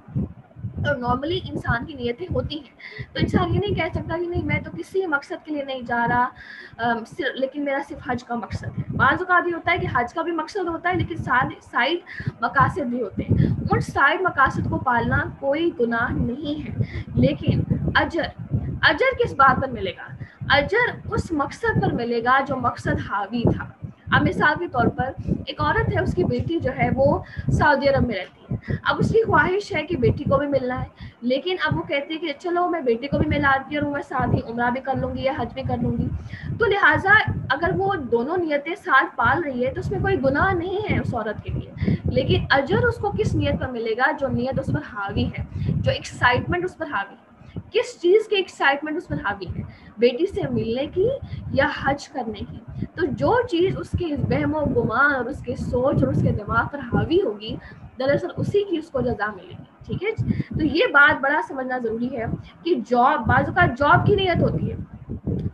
اور نارملی انسان کی نیتیں ہوتی ہیں، تو انسان یہ نہیں کہہ سکتا کہ نہیں میں تو کسی مقصد کے لیے نہیں جا رہا، لیکن میرا صرف حج کا مقصد ہے. بعض اوقات یہ ہوتا ہے کہ حج کا بھی مقصد ہوتا ہے لیکن سائڈ مقاصد بھی ہوتے ہیں. ان سائڈ مقاصد کو پالنا کوئی گناہ نہیں ہے، لیکن اجر کس بات پر ملے گا؟ اجر اس مقصد پر ملے گا جو مقصد حاوی تھا. اب مثال کے طور پر ایک عورت ہے، اس کی بیٹی جو ہے وہ سعودی عرب میں رہتی ہے. اب اس کی خواہش ہے کہ بیٹی کو بھی ملنا ہے، لیکن اب وہ کہتی ہے کہ چلو میں بیٹی کو بھی ملاتی اور میں ساتھ ہی عمرہ بھی کر لوں گی یا حج بھی کر لوں گی. تو لہٰذا اگر وہ دونوں نیتیں ساتھ پال رہی ہے تو اس میں کوئی گناہ نہیں ہے اس عورت کے لیے. لیکن اجر اس کو کس نیت پر ملے گا؟ جو نیت اس پر حاوی ہے، جو ایکسائٹمنٹ اس پر حاوی ہے. کس چیز کی ایکسائٹمنٹ اس پر حاوی ہے؟ بیٹی سے ملنے کی یا حج کرنے کی. تو جو چیز اس کے وہم و گمان اور اس کے سوچ اور اس کے دماغ پر حاوی ہوگی دراصل اسی کی اس کو جزا ملے گی. ٹھیک ہے. تو یہ بات بڑا سمجھنا ضروری ہے کہ بعض اوقات جاب کی نیت ہوتی ہے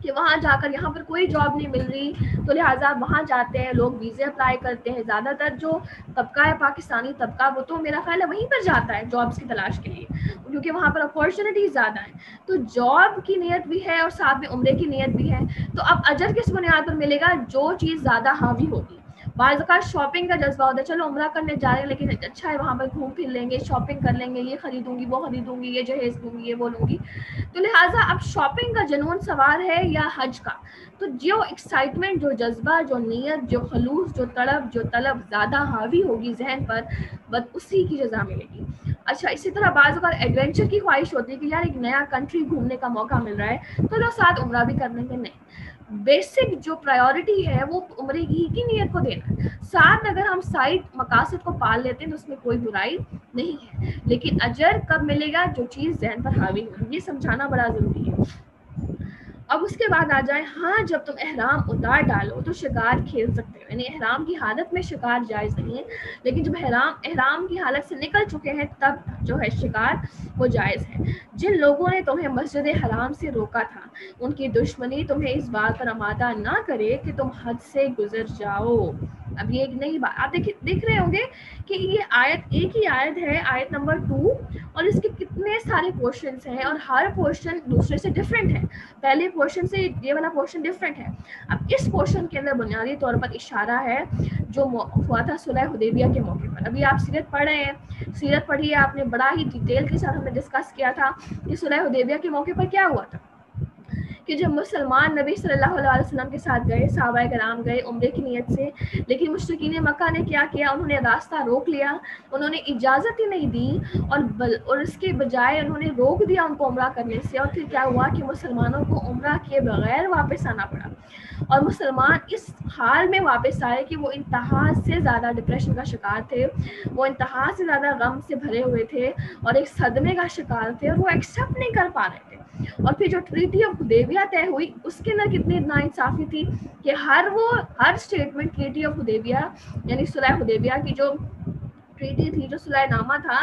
کہ وہاں جا کر، یہاں پر کوئی جاب نہیں مل رہی تو لہٰذا وہاں جاتے ہیں لوگ، ویزے اپلائی کرتے ہیں. زیادہ تر جو طبقہ ہے پاکستانی طبقہ وہ تو میرا خیال ہے وہیں پر جاتا ہے جابس کی تلاش کے لیے، کیونکہ وہاں پر اپارچونیٹیز زیادہ ہیں. تو جاب کی نیت بھی ہے اور ساتھ میں عمرے کی نیت بھی ہے. تو اب اجر کس بنیاد پر ملے گا؟ جو چیز زیادہ حاوی ہوگی. بعض اوقات شاپنگ کا جذبہ ہوتا ہے، چلو عمرہ کرنے جا رہے ہیں لیکن اچھا ہے وہاں پر گھوم پھر لیں گے، شاپنگ کر لیں گے، یہ خریدوں گی وہ خریدوں گی، یہ جہیز لوں گی یہ وہ لوں گی. تو لہٰذا اب شاپنگ کا جنون سوار ہے یا حج کا، تو جو ایکسائٹمنٹ، جو جذبہ، جو نیت، جو خلوص، جو طلب زیادہ حاوی ہوگی ذہن پر، بس اسی کی جزا ملے گی. اچھا، اسی طرح بعض اوقات ایڈونچر کی خواہش ہوتی ہے کہ یار ایک نیا کنٹری گھومنے کا موقع مل رہا ہے تو لوگ ساتھ عمرہ بھی کر لیں گے. نہیں، بیسک جو پرائیورٹی ہے وہ عمرے کی نیت کو دینا ہے. ساتھ اگر ہم سائڈ مقاصد کو پال لیتے ہیں تو اس میں کوئی برائی نہیں ہے، لیکن اجر کب ملے گا؟ جو چیز ذہن پر حاوی ہو. یہ سمجھانا بڑا ضروری ہے. اب اس کے بعد آ جائیں، ہاں جب تم احرام اتار ڈالو تو شکار کھیل سکتے ہو. یعنی احرام کی حالت میں شکار جائز نہیں ہے، لیکن جب احرام کی حالت سے نکل چکے ہیں تب جو ہے شکار وہ جائز ہے. جن لوگوں نے تمہیں مسجد حرام سے روکا تھا ان کی دشمنی تمہیں اس بات پر آمادہ نہ کرے کہ تم حد سے گزر جاؤ. اب یہ ایک نئی بات آپ دیکھ رہے ہوں گے کہ یہ آیت ایک ہی آیت ہے، آیت نمبر 2، اور اس کے کتنے سارے پورشنز ہیں اور ہر پورشن دوسرے سے ڈفرینٹ ہے، پہلے پورشن سے یہ والا پورشن ڈفرینٹ ہے۔ اب اس پورشن کے اندر بنیادی طور پر اشارہ ہے جو ہوا تھا صلح حدیبیہ کے موقع پر۔ ابھی آپ سیرت پڑھ رہے ہیں، سیرت پڑھی ہے آپ نے، بڑا ہی ڈیٹیل کے ساتھ ہم نے ڈسکس کیا تھا کہ صلح حدیبیہ کے موقع پر کیا ہوا تھا، کہ جب مسلمان نبی صلی اللہ علیہ وسلم کے ساتھ گئے، صحابہ کرام گئے عمرے کی نیت سے، لیکن مشرکین مکہ نے کیا کیا، انہوں نے راستہ روک لیا، انہوں نے اجازت ہی نہیں دی، اور اس کے بجائے انہوں نے روک دیا ان کو عمرہ کرنے سے، اور پھر کیا ہوا کہ مسلمانوں کو عمرہ کیے بغیر واپس آنا پڑا، اور مسلمان اس حال میں واپس آئے کہ وہ انتہا سے زیادہ ڈپریشن کا شکار تھے، وہ انتہا سے زیادہ غم سے بھرے ہوئے تھے اور ایک صدمے کا شکار تھے، اور وہ ایکسیپٹ نہیں کر پا رہے تھے۔ اور پھر جو ٹریٹی آف حدیبیہ طے ہوئی اس کے اندر کتنی ناانصافی تھی کہ ہر اسٹیٹمنٹ ٹریٹی آف حدیبیہ یعنی صلح حدیبیہ کی جو ٹریٹی تھی، جو صلح نامہ تھا،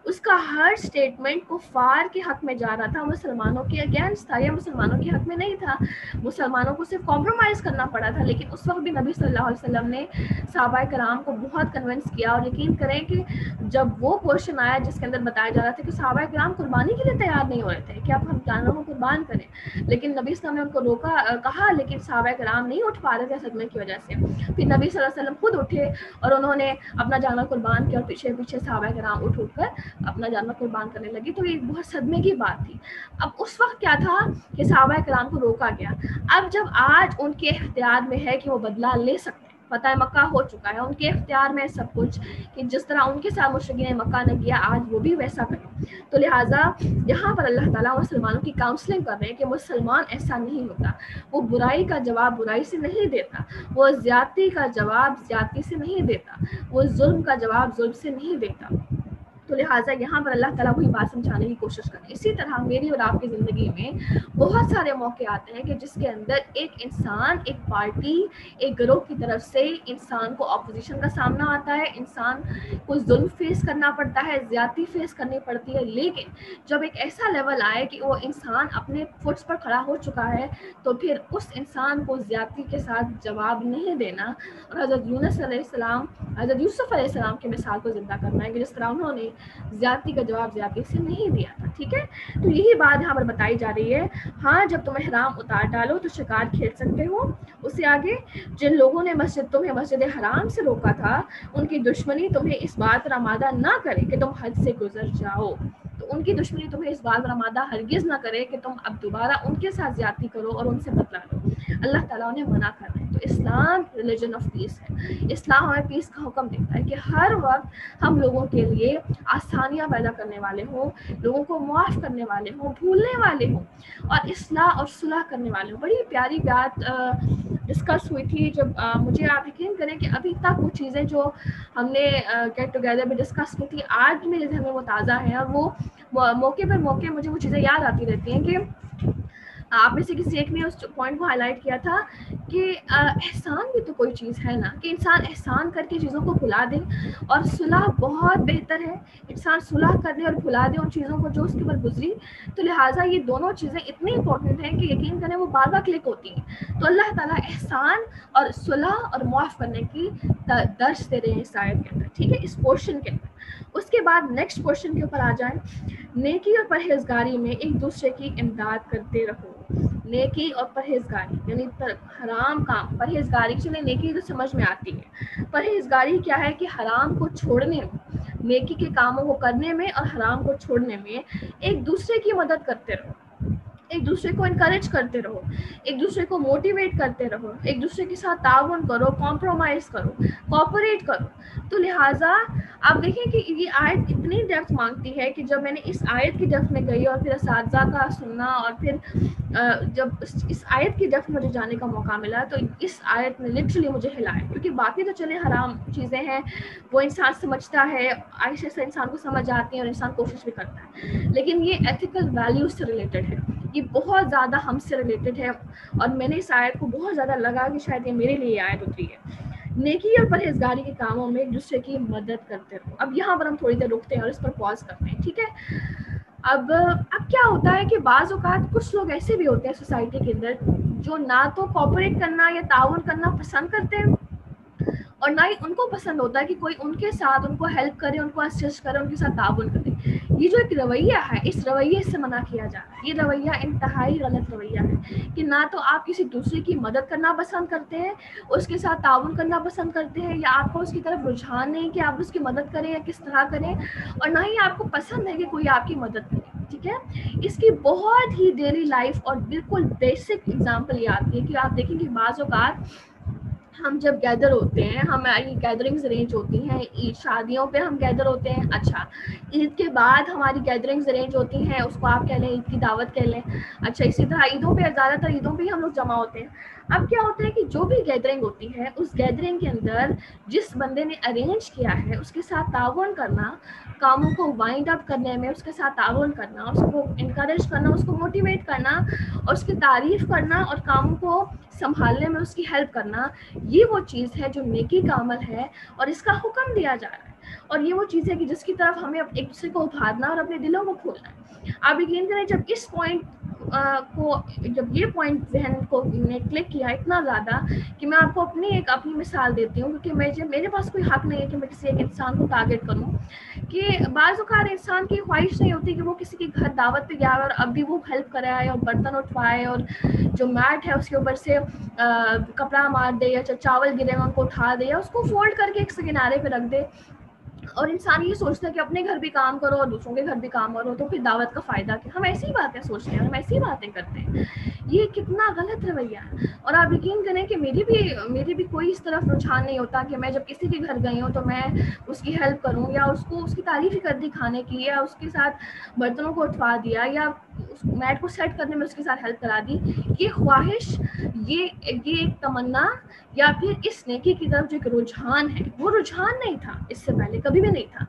اس کا ہر اسٹیٹمنٹ کفار کے حق میں جا رہا تھا، مسلمانوں کے اگینسٹ تھا یا مسلمانوں کے حق میں نہیں تھا۔ مسلمانوں کو صرف کمپرومائز کرنا پڑا تھا، لیکن اس وقت بھی نبی صلی اللہ علیہ وسلم نے صحابہ کرام کو بہت کنونس کیا، اور یقین کریں کہ جب وہ پورشن آیا جس کے اندر بتایا جا رہا تھا کہ صحابہ کرام قربانی کے لیے تیار نہیں ہو رہے تھے کہ اب ہم جانوروں کو قربان کریں، لیکن نبی صلی اللہ علیہ وسلم نے ان کو روکا، کہا، لیکن صحابہ کرام نہیں اٹھ پا رہے تھے صدمے کی وجہ سے۔ پھر نبی صلی اللہ علیہ وسلم خود اٹھے اور انہوں نے اپنا جانور قربان کیا، اور پیچھے پیچھے صحابہ کرام اٹھ کر اپنا جانور قربان کرنے لگی، تو یہ بہت صدمے کی بات تھی۔ اب اس وقت کیا تھا کہ صحابہ کرام کو روکا گیا۔ اب جب آج ان کے اختیار میں ہے کہ وہ بدلہ لے سکتے ہیں، فتح مکہ ہو چکا ہے، ان کے اختیار میں سب کچھ، کہ جس طرح ان کے ساتھ مشرکین مکہ نے کیا آج وہ بھی ویسا کریں، تو لہٰذا یہاں پر اللہ تعالیٰ مسلمانوں کی کاؤنسلنگ کر رہے ہیں کہ مسلمان ایسا نہیں ہوتا، وہ برائی کا جواب برائی سے نہیں دیتا، وہ زیادتی کا جواب زیادتی سے نہیں دیتا، وہ ظلم کا جواب ظلم سے نہیں دیتا۔ تو لہٰذا یہاں پر اللہ تعالیٰ وہی بات سمجھانے کی کوشش کریں۔ اسی طرح میری اور آپ کی زندگی میں بہت سارے موقع آتے ہیں کہ جس کے اندر ایک انسان، ایک پارٹی، ایک گروہ کی طرف سے انسان کو اپوزیشن کا سامنا آتا ہے، انسان کو ظلم فیس کرنا پڑتا ہے، زیادتی فیس کرنی پڑتی ہے، لیکن جب ایک ایسا لیول آئے کہ وہ انسان اپنے فٹس پر کھڑا ہو چکا ہے تو پھر اس انسان کو زیادتی کے ساتھ جواب نہیں دینا، اور حضرت یونس علیہ السلام، حضرت یوسف علیہ السلام کی مثال کو زندہ کرنا ہے کہ جس طرح انہوں نے زیادتی کا جواب زیادتی سے نہیں دیا تھا۔ ٹھیک ہے، تو یہی بات یہاں پر بتائی جا رہی ہے۔ ہاں، جب تم احرام اتار ڈالو تو شکار کھیل سکتے ہو۔ اس سے آگے، جن لوگوں نے تمہیں مسجد حرام سے روکا تھا، ان کی دشمنی تمہیں اس بات پر آمادہ نہ کرے کہ تم حد سے گزر جاؤ۔ تو ان کی دشمنی تمہیں اس بات پر آمادہ ہرگز نہ کرے کہ تم اب دوبارہ ان کے ساتھ زیادتی کرو اور ان سے بدلہ لو۔ اللہ تعالیٰ انہیں منع کر رہے ہیں۔ تو اسلام ریلیجن آف پیس ہے، اسلام ہمیں پیس کا حکم دیتا ہے کہ ہر وقت ہم لوگوں کے لیے آسانیاں پیدا کرنے والے ہوں، لوگوں کو معاف کرنے والے ہوں، بھولنے والے ہوں، اور اصلاح اور صلح کرنے والے ہوں۔ بڑی پیاری بات ڈسکس ہوئی تھی جب مجھے آپ یقین کریں کہ ابھی تک وہ چیزیں جو ہم نے گیٹ ٹوگیدر میں ڈسکس کی تھی آج میرے ذہن میں وہ تازہ ہیں، اور وہ موقع پر موقع مجھے وہ چیزیں یاد آتی رہتی ہیں کہ آپ میں سے کسی ایک نے اس پوائنٹ کو ہائی لائٹ کیا تھا کہ احسان بھی تو کوئی چیز ہے نا، کہ انسان احسان کر کے چیزوں کو بھلا دے، اور صلح بہت بہتر ہے، انسان صلح کر دے اور بھلا دے ان چیزوں کو جو اس کے اوپر گزری۔ تو لہٰذا یہ دونوں چیزیں اتنی امپورٹنٹ ہیں کہ یقین کریں وہ بار بار کلک ہوتی ہیں۔ تو اللہ تعالیٰ احسان اور صلح اور معاف کرنے کی درس دے رہے ہیں اس آیت کے اندر، ٹھیک ہے، اس پورشن کے اندر۔ اس کے بعد نیکسٹ پورشن کے اوپر آ جائیں، نیکی اور پرہیزگاری میں ایک دوسرے کی امداد کرتے رہو۔ نیکی اور پرہیزگاری یعنی حرام کام، پرہیزگاری چلے نیکی تو سمجھ میں آتی ہے، پرہیزگاری کیا ہے کہ حرام کو چھوڑنے میں، نیکی کے کاموں کو کرنے میں اور حرام کو چھوڑنے میں ایک دوسرے کی مدد کرتے رہو، ایک دوسرے کو انکریج کرتے رہو، ایک دوسرے کو موٹیویٹ کرتے رہو، ایک دوسرے کے ساتھ تعاون کرو، کمپرومائز کرو، کوآپریٹ کرو۔ تو لہٰذا آپ دیکھیں کہ یہ آیت اتنی ڈیپتھ مانگتی ہے کہ جب میں نے اس آیت کی ڈیپتھ میں گئی اور پھر اساتذہ کا سننا، اور پھر جب اس آیت کی ڈیپتھ مجھے جانے کا موقع ملا تو اس آیت نے لٹرلی مجھے ہلایا، کیونکہ باقی تو چلے حرام چیزیں ہیں وہ انسان سمجھتا ہے، آہستہ سے انسان کو سمجھ آتی ہیں اور انسان کوشش بھی کرتا ہے، لیکن یہ ایتھیکل ویلیوز سے ریلیٹڈ ہے، یہ بہت زیادہ ہم سے ریلیٹڈ ہے، اور میں نے اس آیت کو بہت زیادہ لگا کہ شاید یہ میرے لیے آیت اتری ہے۔ نیکی اور پرہیزگاری کے کاموں میں ایک دوسرے کی مدد کرتے رہو۔ اب یہاں پر ہم تھوڑی دیر رکتے ہیں اور اس پر پاز کرتے ہیں، ٹھیک ہے۔ اب کیا ہوتا ہے کہ بعض اوقات کچھ لوگ ایسے بھی ہوتے ہیں سوسائٹی کے اندر جو نہ تو کوآپریٹ کرنا یا تعاون کرنا پسند کرتے ہیں، اور نہ ہی ان کو پسند ہوتا ہے کہ کوئی ان کے ساتھ ان کو ہیلپ کرے, ان کو اسسٹ کرے, ان کے ساتھ تعاون کرے. یہ جو ایک رویہ ہے, اس رویے سے منع کیا جا رہا ہے. یہ رویہ انتہائی غلط رویہ ہے کہ نہ تو آپ کسی دوسرے کی مدد کرنا پسند کرتے ہیں, اس کے ساتھ تعاون کرنا پسند کرتے ہیں, یا آپ کو اس کی طرف رجحان نہیں کہ آپ اس کی مدد کریں یا کس طرح کریں, اور نہ ہی آپ کو پسند ہے کہ کوئی آپ کی مدد کرے. ٹھیک ہے, اس کی بہت ہی ڈیلی لائف اور بالکل بیسک اگزامپل یہ آتی ہے کہ آپ دیکھیں کہ بعض اوقات ہم جب گیدر ہوتے ہیں, ہماری گیدرنگز ارینج ہوتی ہیں, عید شادیوں پہ ہم گیدر ہوتے ہیں, اچھا عید کے بعد ہماری گیدرنگز ارینج ہوتی ہیں, اس کو آپ کہہ لیں عید کی دعوت کہہ لیں, اچھا اسی طرح عیدوں پہ, زیادہ تر عیدوں پہ ہی ہم لوگ جمع ہوتے ہیں. اب کیا ہوتا ہے کہ جو بھی گیدرنگ ہوتی ہے, اس گیدرنگ کے اندر جس بندے نے ارینج کیا ہے اس کے ساتھ تعاون کرنا, کاموں کو وائنڈ اپ کرنے میں اس کے ساتھ تعاون کرنا, اس کو انکریج کرنا, اس کو موٹیویٹ کرنا, اور اس کی تعریف کرنا, اور کاموں کو سنبھالنے میں اس کی ہیلپ کرنا, یہ وہ چیز ہے جو نیکی کا عمل ہے اور اس کا حکم دیا جا رہا ہے. اور یہ وہ چیز ہے کہ جس کی طرف ہمیں ایک دوسرے کو ابھارنا اور اپنے دلوں کو کھولنا ہے. آپ یقین کریں, جب اس پوائنٹ کو, جب یہ پوائنٹ ذہن کو نے کلک کیا اتنا زیادہ کہ میں آپ کو اپنی مثال دیتی ہوں, کیونکہ میرے پاس کوئی حق نہیں ہے کہ میں کسی ایک انسان کو ٹارگیٹ کروں. کہ بعض اوقات انسان کی خواہش نہیں ہوتی کہ وہ کسی کے گھر دعوت پہ گیا اور اب بھی وہ ہیلپ کرائے اور برتن اٹھوائے اور جو میٹ ہے اس کے اوپر سے کپڑا مار دے, یا چاول گرے ان کو اٹھا دے, یا اس کو فولڈ کر کے ایک کنارے پہ رکھ دے. اور انسان یہ سوچتا ہے کہ اپنے گھر بھی کام کرو اور دوسروں کے گھر بھی کام کرو, تو پھر دعوت کا فائدہ کیا. ہم ایسی باتیں سوچتے ہیں, ہم ایسی باتیں کرتے ہیں. یہ کتنا غلط رویہ ہے. اور آپ یقین کریں کہ میری بھی کوئی اس طرف رجحان نہیں ہوتا کہ میں جب کسی کے گھر گئی ہوں تو میں اس کی ہیلپ کروں, یا اس کی تعریف کر دی کھانے کی, یا اس کے ساتھ برتنوں کو اٹھوا دیا, یا اس میٹ کو سیٹ کرنے میں اس کے ساتھ ہیلپ کرا دی. یہ خواہش, یہ ایک تمنا, یا پھر اس نیکی کی طرف جو ایک رجحان ہے, وہ رجحان نہیں تھا اس سے پہلے, کبھی بھی نہیں تھا.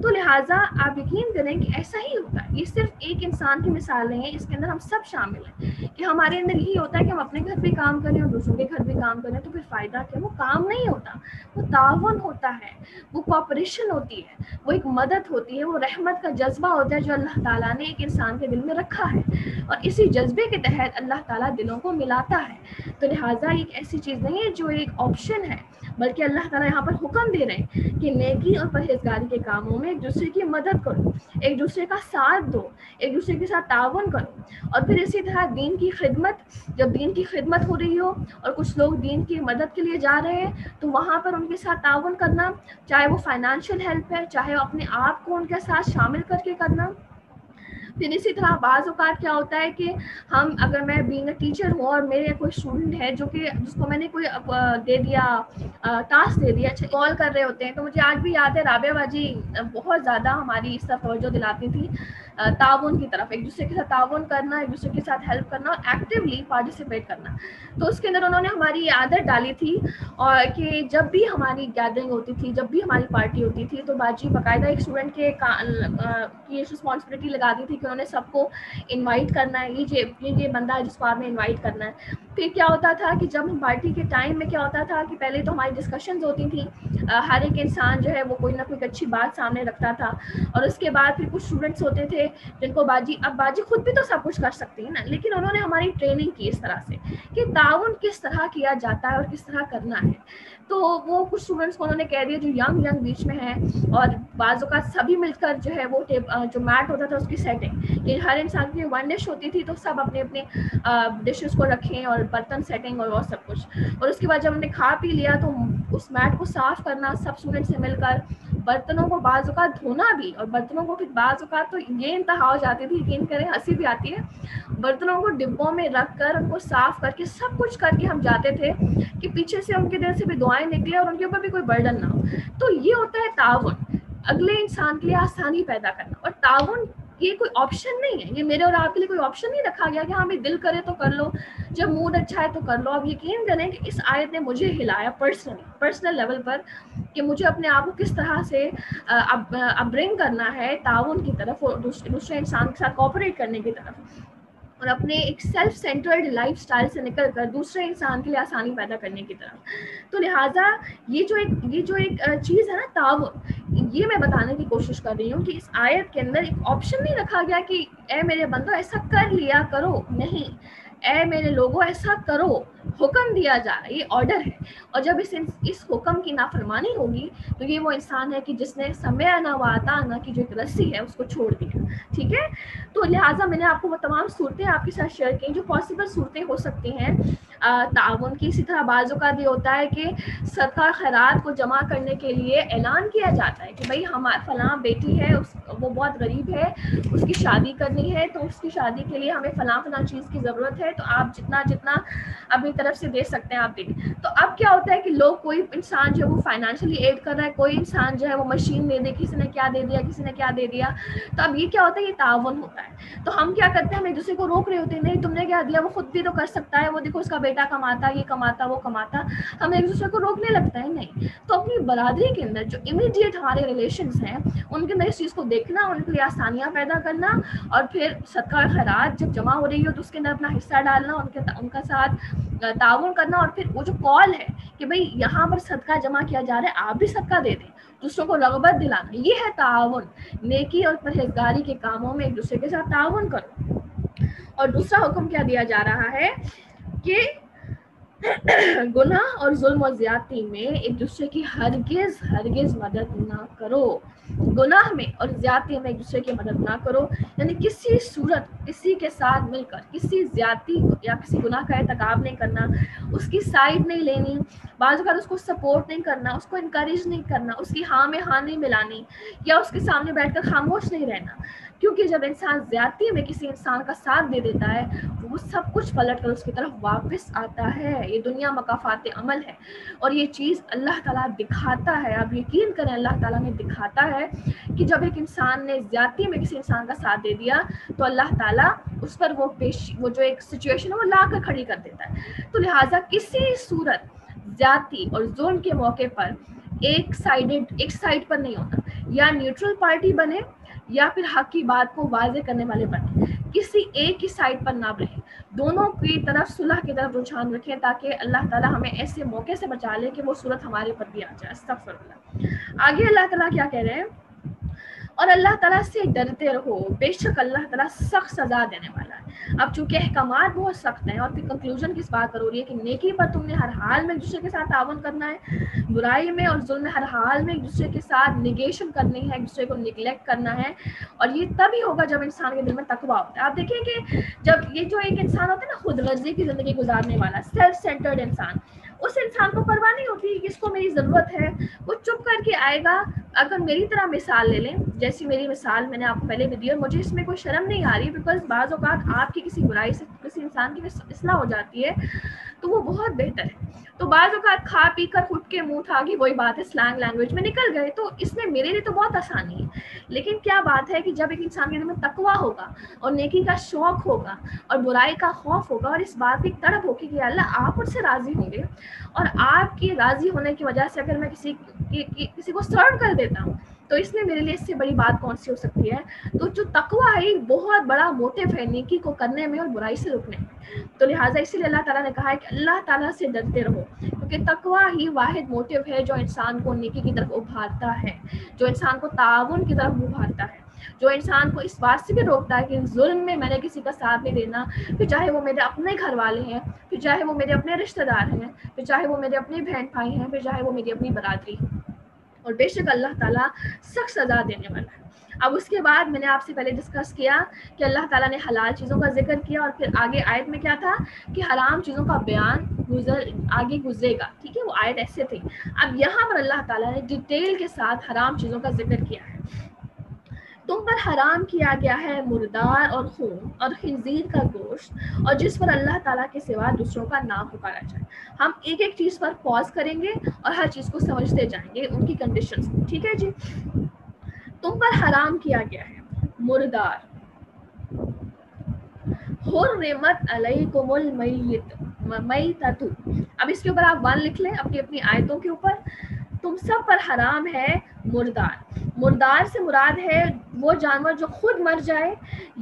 تو لہٰذا آپ یقین کریں کہ ایسا ہی ہوتا ہے. یہ صرف ایک انسان کی مثال نہیں ہے, اس کے اندر ہم سب شامل ہیں کہ ہمارے اندر یہی ہوتا ہے کہ ہم اپنے گھر بھی کام کریں اور دوسروں کے گھر بھی کام کریں. تو پھر فائدہ کیا؟ وہ کام نہیں ہوتا, وہ تعاون ہوتا ہے, وہ کوآپریشن ہوتی ہے, وہ ایک مدد ہوتی ہے, وہ رحمت کا جذبہ ہوتا ہے جو اللہ تعالیٰ نے ایک انسان کے دل میں رکھا ہے, اور اسی جذبے کے تحت اللہ تعالیٰ دلوں کو ملاتا ہے. تو لہٰذا ایک ایسی چیز نہیں ہے جو ایک آپشن ہے, بلکہ اللہ تعالیٰ یہاں پر حکم دے رہے ہیں کہ نیکی اور پرہیزگاری کے کاموں میں ایک دوسرے کی مدد کرو, ایک دوسرے کا ساتھ دو, ایک دوسرے کے ساتھ تعاون کرو. اور پھر اسی طرح دین کی خدمت, جب دین کی خدمت ہو رہی ہو اور کچھ لوگ دین کی مدد کے لیے جا رہے ہیں, تو وہاں پر ان کے ساتھ تعاون کرنا, چاہے وہ فائنانشیل ہیلپ ہے, چاہے اپنے آپ کو ان کے ساتھ شامل کر کے کرنا. پھر اسی طرح بعض اوقات کیا ہوتا ہے کہ ہم, اگر میں بینگ اے ٹیچر ہوں اور میرے کوئی اسٹوڈنٹ ہے جس کو میں نے کوئی دے دیا, ٹاسک دے دیا, اچھا کال کر رہے ہوتے ہیں, تو مجھے آج بھی یاد ہے رابعہ باجی بہت زیادہ ہماری اس طرف توجہ دلاتی تھی تعاون کی طرف, ایک دوسرے کے ساتھ تعاون کرنا, ایک دوسرے کے ساتھ ہیلپ کرنا اور ایکٹیولی پارٹیسپیٹ کرنا. تو اس کے اندر انہوں نے ہماری یہ عادت ڈالی تھی, اور کہ جب بھی ہماری گیدرنگ ہوتی تھی, جب بھی ہماری پارٹی ہوتی تھی, تو باجی باقاعدہ ایک اسٹوڈنٹ کی رسپانسبلٹی لگا دی تھی کہ انہوں نے سب کو انوائٹ کرنا ہے, یہ بندہ ہے جس کو آپ نے انوائٹ کرنا ہے. پھر کیا ہوتا تھا کہ جب پارٹی کے ٹائم میں کیا ہوتا تھا کہ پہلے تو ہماری ڈسکشنز ہوتی تھیں, ہر ایک انسان جو ہے وہ کوئی نہ کوئی اچھی بات سامنے رکھتا تھا, اور اس کے بعد پھر کچھ اسٹوڈنٹس ہوتے تھے جن کو باجی خود بھی تو سب کچھ کر سکتی ہے نا, لیکن انہوں نے ہماری ٹریننگ کی اس طرح سے کہ تعاون کس طرح کیا جاتا ہے اور کس طرح کرنا ہے. تو وہ کچھ اسٹوڈنٹس کو انہوں نے کہہ دیا جو ینگ بیچ میں ہیں, اور بعض اوقات سبھی مل کر جو ہے وہ جو میٹ ہوتا تھا اس کی سیٹنگ, کہ ہر انسان کی ون ڈش ہوتی تھی, تو سب اپنے اپنے ڈشز کو رکھیں اور برتن سیٹنگ اور سب کچھ. اور اس کے بعد جب ہم نے کھا پی لیا تو اس میٹ کو صاف کرنا سب اسٹوڈنٹ سے مل کر, برتنوں کو بعض اوقات دھونا بھی, اور برتنوں کو پھر بعض اوقات تو یہ انتہا ہو جاتی تھی, یقین کریں ہنسی بھی آتی ہے, برتنوں کو ڈبوں میں رکھ کر ان کو صاف کر کے سب کچھ کر کے ہم جاتے تھے کہ پیچھے سے ان کے دل سے بھی دعائیں نکلے اور ان کے اوپر بھی کوئی برڈن نہ ہو. تو یہ ہوتا ہے تعاون, اگلے انسان کے لیے آسانی پیدا کرنا. اور تعاون یہ کوئی آپشن نہیں ہے, یہ میرے اور آپ کے لیے کوئی آپشن نہیں رکھا گیا کہ ہاں بھی دل کرے تو کر لو, جب موڈ اچھا ہے تو کر لو. اب یقین کریں کہ اس آیت نے مجھے ہلایا پرسنل لیول پر, کہ مجھے اپنے آپ کو کس طرح سے برنگ کرنا ہے تعاون کی طرف, اور دوسرے انسان کے ساتھ کوآپریٹ کرنے کی طرف, اور اپنے ایک سیلف سینٹرڈ لائف سٹائل سے نکل کر دوسرے انسان کے لیے آسانی پیدا کرنے کی طرف. تو لہٰذا یہ جو ایک چیز ہے نا تعاون, یہ میں بتانے کی کوشش کر رہی ہوں کہ اس آیت کے اندر ایک آپشن نہیں رکھا گیا کہ اے میرے بندو ایسا کر لیا کرو, نہیں. اے میرے لوگوں ایسا کرو، حکم دیا جا رہا ہے، یہ آرڈر ہے. اور جب اس حکم کی نافرمانی ہوگی تو یہ وہ انسان ہے کہ جس نے سمعنا و اطعنا کی جو ایک رسی ہے اس کو چھوڑ دیا. ٹھیک ہے، تو لہٰذا میں نے آپ کو وہ تمام صورتیں آپ کے ساتھ شیئر کی جو پاسبل صورتیں ہو سکتی ہیں تعاون کی. اسی طرح بعض اوقات یہ ہوتا ہے کہ صدقہ خیرات کو جمع کرنے کے لیے اعلان کیا جاتا ہے کہ بھائی ہمارا فلاں بیٹی ہے، وہ بہت غریب ہے، اس کی شادی کرنی ہے، تو اس کی شادی کے لیے ہمیں فلاں چیز کی ضرورت ہے، تو آپ جتنا اپنی طرف سے دے سکتے ہیں آپ دیں. تو اب کیا ہوتا ہے کہ لوگ، کوئی انسان جو ہے وہ فائنینشلی ایڈ کر رہا ہے، کوئی انسان جو ہے وہ مشین دے دے، کسی نے کیا دے دیا، کسی نے کیا دے دیا. تو اب یہ کیا ہوتا ہے، یہ تعاون ہوتا ہے. تو ہم کیا کرتے ہیں، ہم ایک دوسرے کو روک رہے ہوتے ہیں، نہیں تم نے کیا دیا، وہ خود بھی تو کر سکتا ہے، وہ دیکھو اس کا بیٹا کماتا، یہ کماتا، وہ کماتا. ہم ایک دوسرے کو روکنے لگتا ہے. نہیں، تو اپنی برادری کے اندر جو امیڈیٹ ہمارے ریلیشنز ہیں ان کے اندر اس چیز کو دیکھنا، ان کے لیے آسانیاں پیدا کرنا، اور پھر صدقہ خیرات جب جمع ہو رہی ہو تو اس کے اندر اپنا حصہ ڈالنا، ان کا ساتھ تعاون کرنا. اور پھر وہ جو کال ہے کہ بھئی یہاں پر صدقہ جمع کیا جا رہا ہے، آپ بھی صدقہ دے دیں، دوسروں کو رغبت دلانا، یہ ہے تعاون. نیکی اور پرہیزگاری کے کاموں میں ایک دوسرے کے ساتھ تعاون کرو. اور دوسرا حکم کیا دیا جا رہا ہے کہ گناہ اور ظلم و زیادتی میں ایک دوسرے کی ہرگز مدد نہ کرو. گناہ میں اور زیادتی میں ایک دوسرے کی مدد نہ کرو، یعنی کسی صورت کسی کے ساتھ مل کر کسی زیادتی یا کسی گناہ کا ارتکاب نہیں کرنا، اس کی سائڈ نہیں لینی، بعض اوقات اس کو سپورٹ نہیں کرنا، اس کو انکریج نہیں کرنا، اس کی ہاں میں ہاں نہیں ملانی، یا اس کے سامنے بیٹھ کر خاموش نہیں رہنا. کیونکہ جب انسان زیادتی میں کسی انسان کا ساتھ دے دیتا ہے وہ سب کچھ پلٹ کر اس کی طرف واپس آتا ہے. یہ دنیا مکافات عمل ہے اور یہ چیز اللہ تعالیٰ دکھاتا ہے. آپ یقین کریں اللہ تعالیٰ نے دکھاتا ہے کہ جب ایک انسان نے زیادتی میں کسی انسان کا ساتھ دے دیا تو اللہ تعالیٰ اس پر وہ جو ایک سچویشن ہے وہ لا کر کھڑی کر دیتا ہے. تو لہٰذا کسی صورت زیادتی اور ظلم کے موقع پر ایک سائڈ پر نہیں ہونا، یا نیوٹرل پارٹی بنے یا پھر حق کی بات کو واضح کرنے والے بنے. کسی ایک کی سائڈ پر نہ رہیں، دونوں کی طرف صلح کی طرف رجحان رکھیں تاکہ اللہ تعالیٰ ہمیں ایسے موقع سے بچا لے کہ وہ صورت ہمارے پر بھی آ جائے. استغفر اللہ. آگے اللہ تعالیٰ کیا کہہ رہے ہیں، اور اللہ تعالیٰ سے ڈرتے رہو، بے شک اللہ تعالیٰ سخت سزا دینے والا ہے. اب چونکہ احکامات بہت سخت ہیں اور پھر کنکلوژن کس بات پر ہو رہی ہے کہ نیکی پر تم نے ہر حال میں ایک دوسرے کے ساتھ تعاون کرنا ہے، برائی میں اور ظلم میں ہر حال میں ایک دوسرے کے ساتھ نیگیشن کرنی ہے، ایک دوسرے کو نیگلیکٹ کرنا ہے. اور یہ تبھی ہوگا جب انسان کے دل میں تقویٰ ہوتا ہے. آپ دیکھیں کہ جب یہ جو ایک انسان ہوتا ہے نا خود غرضی کی زندگی گزارنے والا، سیلف سینٹرڈ انسان، اس انسان کو پرواہ نہیں ہوتی کہ اس کو میری ضرورت ہے، وہ چپ کر کے آئے گا. اگر میری طرح مثال لے لیں، جیسی میری مثال میں نے آپ کو پہلے بھی دی اور مجھے اس میں کوئی شرم نہیں آ رہی، بیکاز بعض اوقات آپ کی کسی برائی سے کسی انسان کی اصلاح ہو جاتی ہے تو وہ بہت بہتر ہے. تو بعض اوقات کھا پی کر اٹھ کے منہ اٹھا کے وہی بات ہے سلینگ لینگویج میں نکل گئے، تو اس میں میرے لیے تو بہت آسانی ہے. لیکن کیا بات ہے کہ جب ایک انسان کے دل میں تقویٰ ہوگا اور نیکی کا شوق ہوگا اور برائی کا خوف ہوگا اور اس بات کی تڑپ ہوگی کہ اللہ آپ مجھ سے راضی ہوں گے، اور آپ کی راضی ہونے کی وجہ سے اگر میں کسی کو سرو کر دیتا ہوں تو اس میں میرے لیے اس سے بڑی بات کون سی ہو سکتی ہے. تو جو تقویٰ ہے بہت بڑا موٹیو ہے نیکی کو کرنے میں اور برائی سے رکنے میں. تو لہٰذا اسی لیے اللہ تعالیٰ نے کہا ہے کہ اللہ تعالیٰ سے ڈرتے رہو، کیونکہ تقویٰ ہی واحد موٹیو ہے جو انسان کو نیکی کی طرف ابھارتا ہے، جو انسان کو تعاون کی طرف ابھارتا ہے، جو انسان کو اس بات سے بھی روکتا ہے کہ ظلم میں نے کسی کا ساتھ نہیں دینا، پھر چاہے وہ میرے اپنے گھر والے ہیں، پھر چاہے وہ میرے اپنے رشتہ دار ہیں، پھر چاہے وہ میرے اپنے بہن بھائی ہیں، پھر چاہے وہ میری اپنی برادری ہے. اور بے شک اللہ تعالیٰ سخت سزا دینے والا ہے. اب اس کے بعد میں نے آپ سے پہلے ڈسکس کیا کہ اللہ تعالیٰ نے حلال چیزوں کا ذکر کیا اور پھر آگے آیت میں کیا تھا کہ حرام چیزوں کا بیان آگے گزرے گا. ٹھیک ہے، وہ آیت ایسے تھی. اب یہاں پر اللہ تعالیٰ نے ڈیٹیل کے ساتھ حرام چیزوں کا ذکر کیا ہے. تم پر حرام کیا گیا ہے مردار اور خون اور خنزیر کا گوشت اور جس پر اللہ تعالیٰ کے سوا دوسروں کا نام پکارا جائے. ہم ایک ایک چیز پر پاز کریں گے اور ہر چیز کو سمجھتے جائیں گے ان کی کنڈیشنز. ٹھیک ہے جی. تم پر حرام کیا گیا ہے مردار، حرمت علیکم المیتۃ. اب اس کے اوپر آپ 1 لکھ لیں اپنی اپنی آیتوں کے اوپر. تم سب پر حرام ہے مردار. مردار سے مراد ہے وہ جانور جو خود مر جائے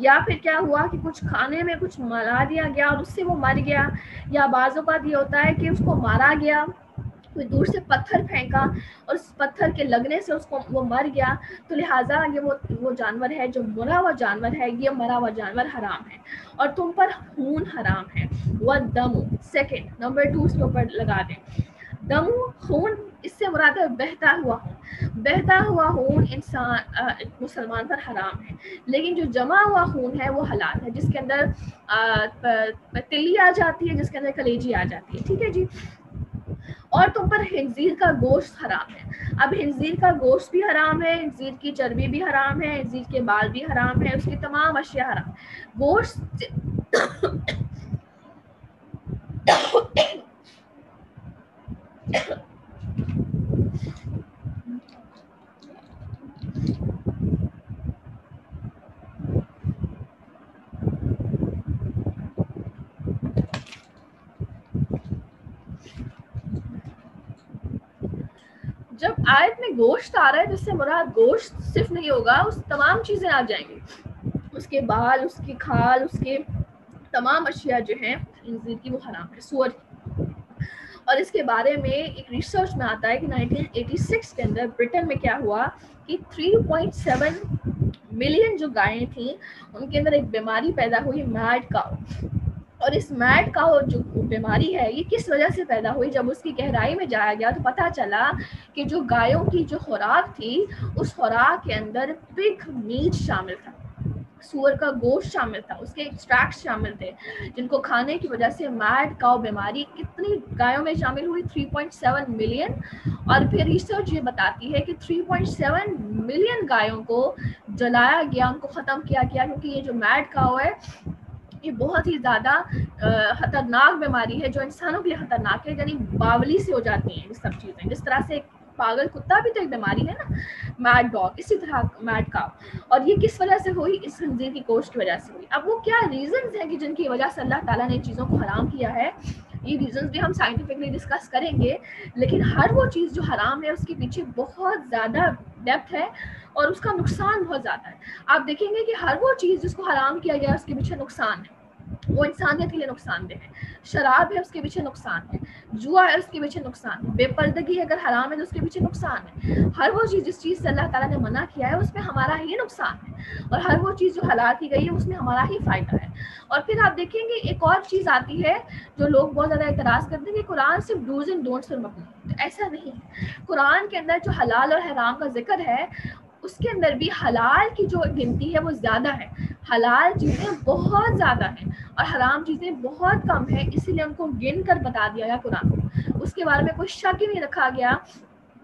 یا پھر کیا ہوا کہ کچھ کھانے میں کچھ ملا دیا گیا اور اس سے وہ مر گیا، یا بعض اوقات یہ ہوتا ہے کہ اس کو مارا گیا کوئی دور سے پتھر پھینکا اور اس پتھر کے لگنے سے اس کو وہ مر گیا، تو لہٰذا یہ وہ جانور ہے جو مرا ہوا جانور ہے، یہ مرا ہوا جانور حرام ہے، اور تم پر خون حرام ہے۔ والدم، سیکنڈ نمبر 2 اس کے اوپر لگا دیں، دم خون، اس سے مراد ہے بہتا ہوا خون، بہتا ہوا خون انسان مسلمان پر حرام ہے، لیکن جو جمع ہوا خون ہے وہ حلال ہے، جس کے اندر تلی آ جاتی ہے، جس کے اندر کلیجی آ جاتی ہے، ٹھیک ہے جی۔ اور تم پر خنزیر کا گوشت حرام ہے۔ اب خنزیر کا گوشت بھی حرام ہے، خنزیر کی چربی بھی حرام ہے، خنزیر کے بال بھی حرام ہے، اس کی تمام اشیاء حرام۔ گوشت جب آیت میں گوشت آ رہا ہے تو اس سے مراد گوشت صرف نہیں ہوگا، اس تمام چیزیں آ جائیں گی، اس کے بال، اس کی کھال، اس کے تمام اشیاء جو ہیں خنزیر کی وہ حرام ہے، سور کی۔ اور اس کے بارے میں ایک ریسرچ میں آتا ہے کہ 1986 کے اندر برٹن میں کیا ہوا کہ 3.7 ملین جو گائیں تھیں ان کے اندر ایک بیماری پیدا ہوئی، میڈ کاؤ۔ اور اس میڈ کاؤ جو بیماری ہے یہ کس وجہ سے پیدا ہوئی؟ جب اس کی گہرائی میں جایا گیا تو پتہ چلا کہ جو گایوں کی جو خوراک تھی اس خوراک کے اندر پگ میٹ شامل تھا، سور کا گوشت شامل تھا، اس کے ایکسٹریکٹس شامل تھے، جن کو کھانے کی وجہ سے میڈ کاؤ بیماری کتنی گایوں میں شامل ہوئی؟ 3.7 ملین۔ اور پھر ریسرچ یہ بتاتی ہے کہ 3.7 ملین گایوں کو جلایا گیا، ان کو ختم کیا گیا، کیونکہ یہ جو میڈ کاؤ ہے یہ بہت ہی زیادہ خطرناک بیماری ہے جو انسانوں کے لیے خطرناک ہے، یعنی باولی سے ہو جاتی ہیں یہ سب چیزیں، جس طرح سے پاگل کتا بھی تو ایک بیماری ہے نا، میڈ ڈاگ، اسی طرح میڈ کاؤ۔ اور یہ کس وجہ سے ہوئی؟ اس خنزیر کی گوشت کی وجہ سے ہوئی۔ اب وہ کیا ریزنز ہیں کہ جن کی وجہ سے اللہ تعالیٰ نے چیزوں کو حرام کیا ہے، یہ ریزنز بھی ہم سائنٹیفکلی ڈسکس کریں گے، لیکن ہر وہ چیز جو حرام ہے اس کے پیچھے بہت زیادہ ڈیپتھ ہے اور اس کا نقصان بہت زیادہ ہے۔ آپ دیکھیں گے کہ ہر وہ چیز جس کو حرام کیا گیا اس کے پیچھے نقصان ہے، وہ انسانیت کے لیے نقصان دہ ہے۔ شراب ہے اس کے پیچھے نقصان ہے، جوا ہے اس کے پیچھے نقصان ہے، بے پردگی اگر حرام ہے تو اس کے پیچھے نقصان ہے۔ ہر وہ چیز جس چیز سے اللہ تعالیٰ نے منع کیا ہے اس میں ہمارا ہی نقصان ہے، اور ہر وہ چیز جو حلال کی گئی ہے اس میں ہمارا ہی فائدہ ہے۔ اور پھر آپ دیکھیں گے ایک اور چیز آتی ہے جو لوگ بہت زیادہ اعتراض کرتے ہیں کہ قرآن صرف ڈوز اینڈ ڈونٹس پر مبنی ہے، تو ایسا نہیں ہے۔ قرآن کے اندر جو حلال اور حرام کا ذکر ہے اس کے اندر بھی حلال کی جو گنتی ہے وہ زیادہ ہے، حلال چیزیں بہت زیادہ ہیں اور حرام چیزیں بہت کم ہیں، اسی لیے ان کو گن کر بتا دیا گیا قرآن کو۔ اس کے بارے میں کوئی شک ہی نہیں رکھا گیا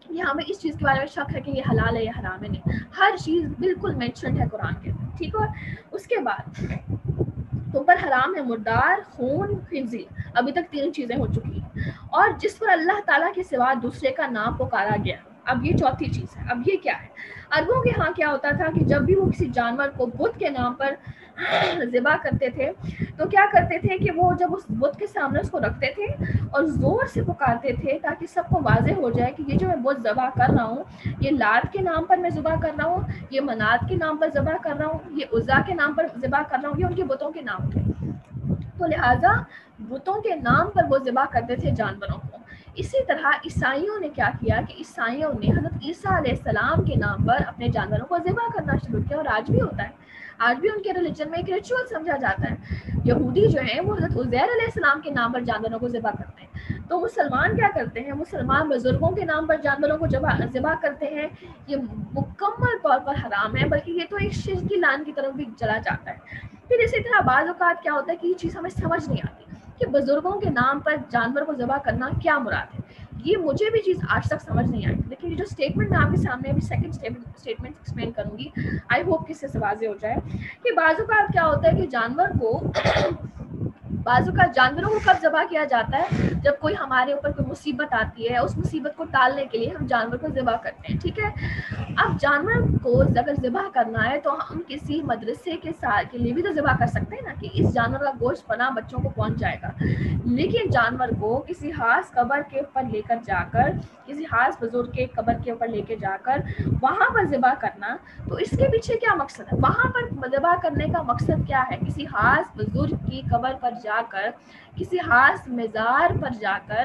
کہ ہمیں اس چیز کے بارے میں شک ہے کہ یہ حلال ہے یا حرام ہے، نہیں، ہر چیز بالکل مینشنڈ ہے قرآن کے اندر، ٹھیک ہے۔ اس کے بعد تم پر حرام ہے مردار، خون، خنزیر، ابھی تک 3 چیزیں ہو چکی ہیں، اور جس پر اللہ تعالیٰ کے سوا دوسرے کا نام پکارا گیا، اب یہ چوتھی چیز ہے۔ اب یہ کیا ہے؟ عربوں کے ہاں کیا ہوتا تھا کہ جب بھی وہ کسی جانور کو بت کے نام پر ذبح کرتے تھے تو کیا کرتے تھے کہ وہ جب اس بت کے سامنے اس کو رکھتے تھے اور زور سے پکارتے تھے تاکہ سب کو واضح ہو جائے کہ یہ جو میں بت ذبح کر رہا ہوں یہ لات کے نام پر میں ذبح کر رہا ہوں، یہ منات کے نام پر ذبح کر رہا ہوں، یہ عزا کے نام پر ذبح کر رہا ہوں، یہ ان کے بتوں کے نام تھے، تو لہٰذا بتوں کے نام پر وہ ذبح کرتے تھے جانوروں کو۔ اسی طرح عیسائیوں نے کیا کیا کہ عیسائیوں نے حضرت عیسیٰ علیہ السلام کے نام پر اپنے جانوروں کو ذبح کرنا شروع کیا، اور آج بھی ہوتا ہے، آج بھی ان کے ریلیجن میں ایک ریچول سمجھا جاتا ہے۔ یہودی جو ہیں وہ حضرت عزیر علیہ السلام کے نام پر جانوروں کو ذبح کرتے ہیں، تو مسلمان کیا کرتے ہیں؟ مسلمان بزرگوں کے نام پر جانوروں کو ذبح کرتے ہیں، یہ مکمل طور پر حرام ہے، بلکہ یہ تو ایک شرک کی لان کی طرف بھی چلا جاتا ہے۔ پھر اسی طرح بعض اوقات کیا ہوتا ہے کہ یہ چیز ہمیں سمجھ نہیں آتی کہ بزرگوں کے نام پر جانور کو ذبح کرنا کیا مراد ہے، یہ مجھے بھی چیز آج تک سمجھ نہیں آئی، لیکن یہ جو اسٹیٹمنٹ میں آپ کے سامنے ابھی سیکنڈ اسٹیٹمنٹ ایکسپلین کروں گی، آئی ہوپ کہ اس سے واضح ہو جائے کہ بعض اوقات کیا ہوتا ہے کہ بعض اوقات جانوروں کو کب ذبح کیا جاتا ہے؟ جب کوئی ہمارے اوپر کوئی مصیبت آتی ہے، اس مصیبت کو ٹالنے کے لیے ہم جانور کو ذبح کرتے ہیں، ٹھیک ہے۔ اب جانور کو اگر ذبح کرنا ہے تو ہم کسی مدرسے کے لیے بھی تو ذبح کر سکتے ہیں نا، کہ اس جانور کا گوشت فلاں بچوں کو پہنچ جائے گا، لیکن جانور کو کسی خاص قبر کے اوپر لے کر جا کر، کسی خاص بزرگ کے قبر کے اوپر لے کے جا کر وہاں پر ذبح کرنا، تو اس کے پیچھے کیا مقصد ہے؟ وہاں پر ذبح کرنے کا مقصد کیا ہے؟ کسی خاص بزرگ کی قبر پر جا کر، کسی خاص مزار پر جا کر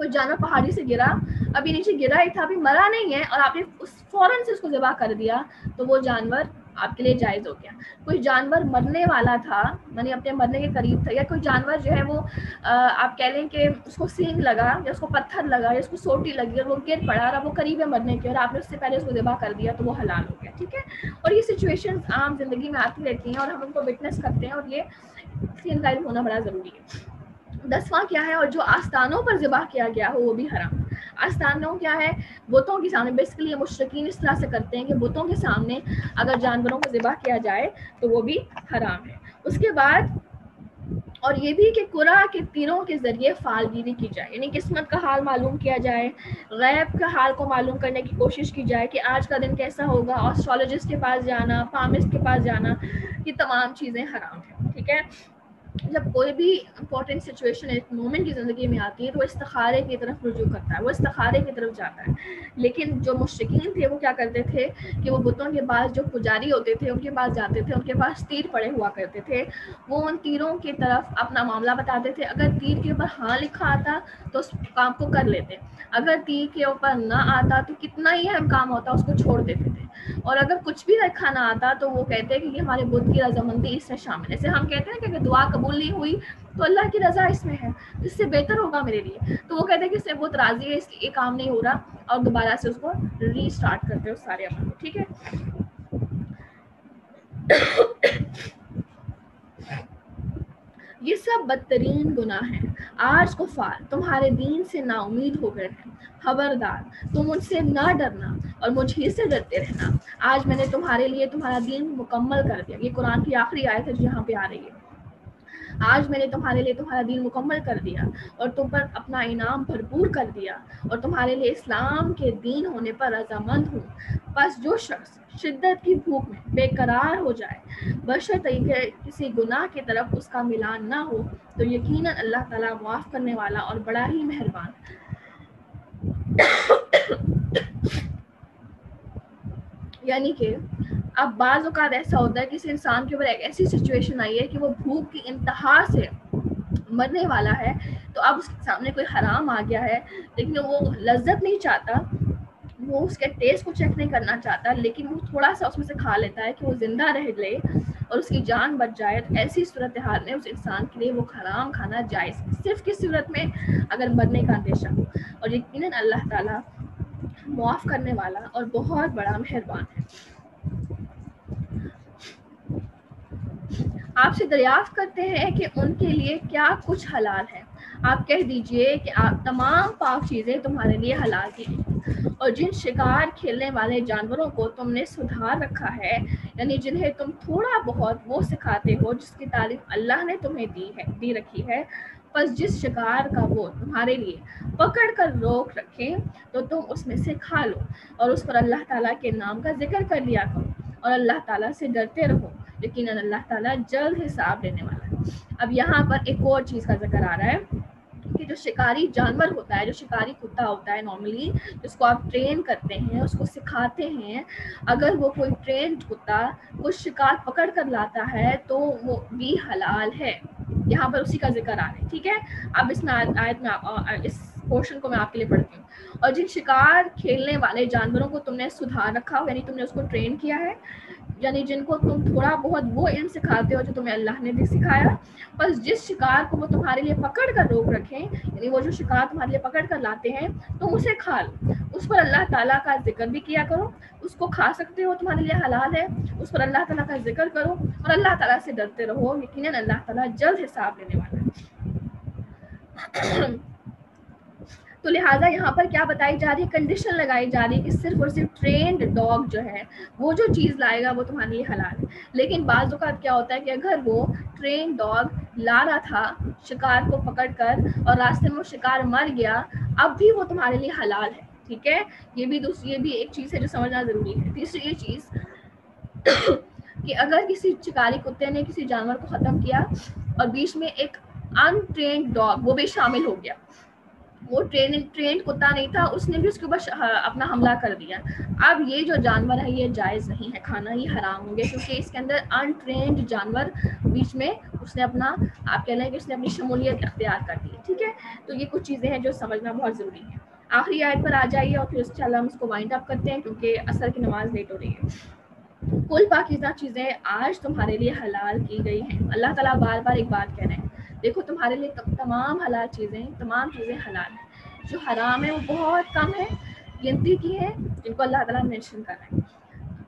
کوئی جانور پہاڑی سے گرا، ابھی نیچے گرا ہی تھا، ابھی مرا نہیں ہے، اور آپ نے فوراً سے اس کو ذبح کر دیا، تو وہ جانور آپ کے لیے جائز ہو گیا۔ کوئی جانور مرنے والا تھا، یعنی اپنے مرنے کے قریب تھا، یا کوئی جانور جو ہے وہ آپ کہہ لیں کہ اس کو سینگ لگا یا اس کو پتھر لگا یا اس کو سوٹی لگی اور وہ گر پڑا اور وہ قریب ہے مرنے کے، اور آپ نے اس سے پہلے اس کو ذبح کر دیا، تو وہ حلال ہو گیا، ٹھیک ہے۔ اور یہ سچویشن عام زندگی میں آتی رہتی ہیں اور ہم ان کو وٹنس کرتے ہیں، اور یہ ان کا علم ہونا بڑا ضروری ہے۔ 10واں کیا ہے، اور جو آستانوں پر ذبح کیا گیا ہو وہ بھی حرام۔ آستانوں کیا ہے، بتوں کے سامنے، بیسیکلی مشرکین اس طرح سے کرتے ہیں کہ بتوں کے سامنے اگر جانوروں کو ذبح کیا جائے تو وہ بھی حرام ہے۔ اس کے بعد اور یہ بھی کہ قرآن کے تیروں کے ذریعے فالگیری کی جائے، یعنی قسمت کا حال معلوم کیا جائے، غیب کا حال کو معلوم کرنے کی کوشش کی جائے کہ آج کا دن کیسا ہوگا، اسٹرالوجسٹ کے پاس جانا، پامسٹ کے پاس جانا، یہ تمام چیزیں حرام ہیں، ٹھیک ہے۔ جب کوئی بھی امپورٹنٹ سچویشن ایک مومن کی زندگی میں آتی ہے تو وہ استخارے کی طرف رجوع کرتا ہے، وہ استخارے کی طرف جاتا ہے۔ لیکن جو مشرکین تھے وہ کیا کرتے تھے کہ وہ بتوں کے پاس جو پجاری ہوتے تھے ان کے پاس جاتے تھے، ان کے پاس تیر پڑے ہوا کرتے تھے، وہ ان تیروں کی طرف اپنا معاملہ بتاتے تھے، اگر تیر کے اوپر ہاں لکھا آتا تو اس کام کو کر لیتے، اگر تیر کے اوپر نہ آتا تو کتنا ہی اہم کام ہوتا اس کو چھوڑ دیتے تھے، اور اگر کچھ بھی لکھا نہ آتا تو وہ کہتے کہ یہ ہمارے بت کی رضامندی اس میں شامل ہے۔ جیسے ہم کہتے ہیں کہ اگر دعا قبول نہیں ہوئی تو اللہ کی رضا اس میں ہے، اس سے بہتر ہوگا میرے لیے، تو وہ کہتے ہیں کہ اس سے بہت راضی ہے، اس لیے یہ کام نہیں ہو رہا، اور دوبارہ سے اس کو ری اسٹارٹ کرتے ہیں اس سارے عمل کو، ٹھیک ہے۔ یہ سب بدترین گناہ ہیں۔ آج کفار تمہارے دین سے نا امید ہو گئے ہیں، خبردار تم مجھ سے نہ ڈرنا اور مجھ ہی سے ڈرتے رہنا، آج میں نے تمہارے لیے تمہارا دین مکمل کر دیا۔ یہ قرآن کی آخری آیت ہے جو یہاں پہ آ رہی ہے۔ آج میں نے تمہارے لیے تمہارا دین مکمل کر دیا اور تم پر اپنا انعام بھرپور کر دیا، اور تمہارے لیے اسلام کے دین ہونے پر رضامند ہوں۔ پس جو شخص شدت کی بھوک میں بے قرار ہو جائے بشرطے کہ کسی گناہ کی طرف اس کا میلان نہ ہو تو یقیناً اللہ تعالیٰ معاف کرنے والا اور بڑا ہی مہربان ہے۔ یعنی کہ اب بعض اوقات ایسا ہوتا ہے کہ کسی انسان کے اوپر ایک ایسی سچویشن آئی ہے کہ وہ بھوک کی انتہا سے مرنے والا ہے، تو اب اس کے سامنے کوئی حرام آ گیا ہے لیکن وہ لذت نہیں چاہتا، وہ اس کے ٹیسٹ کو چیک نہیں کرنا چاہتا، لیکن وہ تھوڑا سا اس میں سے کھا لیتا ہے کہ وہ زندہ رہ لے اور اس کی جان بچ جائے، تو ایسی صورتحال میں اس انسان کے لیے وہ حرام کھانا جائز، صرف کس صورت میں، اگر مرنے کا اندیشہ ہو، اور یقیناً اللہ تعالیٰ معاف کرنے والا اور بہت بڑا مہربان ہے۔ آپ سے دریافت کرتے ہیں کہ ان کے لیے کیا کچھ حلال ہے، آپ کہہ دیجئے کہ آپ تمام پاک چیزیں تمہارے لیے حلال کی ہیں، اور جن شکار کھیلنے والے جانوروں کو تم نے سدھار رکھا ہے، یعنی جنہیں تم تھوڑا بہت وہ سکھاتے ہو جس کی تعریف اللہ نے تمہیں دی رکھی ہے، پس جس شکار کا وہ تمہارے لیے پکڑ کر روک رکھیں تو تم اس میں سے کھا لو، اور اس پر اللہ تعالیٰ کے نام کا ذکر کر لیا کرو، اور اللہ تعالیٰ سے ڈرتے رہو، یقیناً اللہ تعالیٰ جلد حساب لینے والا ہے۔ اب یہاں پر ایک اور چیز کا ذکر آ رہا ہے کہ جو شکاری جانور ہوتا ہے، جو شکاری کتا ہوتا ہے نارملی، جس کو آپ ٹرین کرتے ہیں، اس کو سکھاتے ہیں، اگر وہ کوئی ٹرینڈ کتا کچھ شکار پکڑ کر لاتا ہے تو وہ بھی حلال ہے۔ یہاں پر اسی کا ذکر آ رہا ہے، ٹھیک ہے۔ اب اس میں آیت میں اس پورشن کو میں آپ کے لیے پڑھتی ہوں۔ اور جن شکار کھیلنے والے جانوروں کو تم نے سدھار رکھا ہو، یعنی تم نے اس کو ٹرین کیا ہے، یعنی جن کو تم تھوڑا بہت وہ علم سکھاتے ہو جو تمہیں اللہ نے بھی سکھایا، بس جس شکار کو وہ تمہارے لیے پکڑ کر روک رکھیں، یعنی وہ جو شکار تمہارے لیے پکڑ کر لاتے ہیں تم اسے کھا لو، اس پر اللہ تعالیٰ کا ذکر بھی کیا کرو، اس کو کھا سکتے ہو، تمہارے لیے حلال ہے، اس پر اللہ تعالیٰ کا ذکر کرو اور اللہ تعالیٰ سے ڈرتے رہو، یقیناً اللہ تعالیٰ جلد حساب لینے والا ہے۔ تو لہٰذا یہاں پر کیا بتائی جا رہی ہے، کنڈیشن لگائی جا رہی ہے کہ صرف اور صرف ٹرینڈ ڈاگ جو ہے وہ جو چیز لائے گا وہ تمہارے لیے حلال ہے۔ لیکن بعض اوقات کیا ہوتا ہے کہ اگر وہ ٹرینڈ ڈاگ لا رہا تھا شکار کو پکڑ کر اور راستے میں وہ شکار مر گیا، اب بھی وہ تمہارے لیے حلال ہے، ٹھیک ہے۔ یہ بھی ایک چیز ہے جو سمجھنا ضروری ہے۔ تیسری یہ چیز کہ اگر کسی شکاری کتے نے کسی جانور کو ختم کیا اور بیچ میں ایک ان ٹرینڈ ڈاگ وہ بھی شامل ہو گیا، وہ ٹرینڈ کتا نہیں تھا، اس نے بھی اس کے اوپر اپنا حملہ کر دیا. اب یہ جو جانور ہے یہ جائز نہیں ہے کھانا، یہ حرام ہو گیا کیونکہ اس کے اندر انٹرینڈ جانور بیچ میں اس نے اپنا، آپ کہہ لیں کہ اس نے اپنی شمولیت اختیار کر دی. ٹھیک ہے، تو یہ کچھ چیزیں ہیں جو سمجھنا بہت ضروری ہے. آخری آیت پر آ جائیے اور پھر انشاءاللہ ہم اس کو وائنڈ اپ کرتے ہیں کیونکہ عصر کی نماز لیٹ ہو رہی ہے. کل پاکیزہ چیزیں آج تمہارے لیے حلال کی گئی ہیں. اللہ تعالیٰ بار بار ایک بات کہہ رہے ہیں، دیکھو تمہارے لیے تمام حلال چیزیں، تمام چیزیں حلال ہیں. جو حرام ہے وہ بہت کم ہے، گنتی کی ہے جن کو اللہ تعالیٰ مینشن کر رہے ہیں.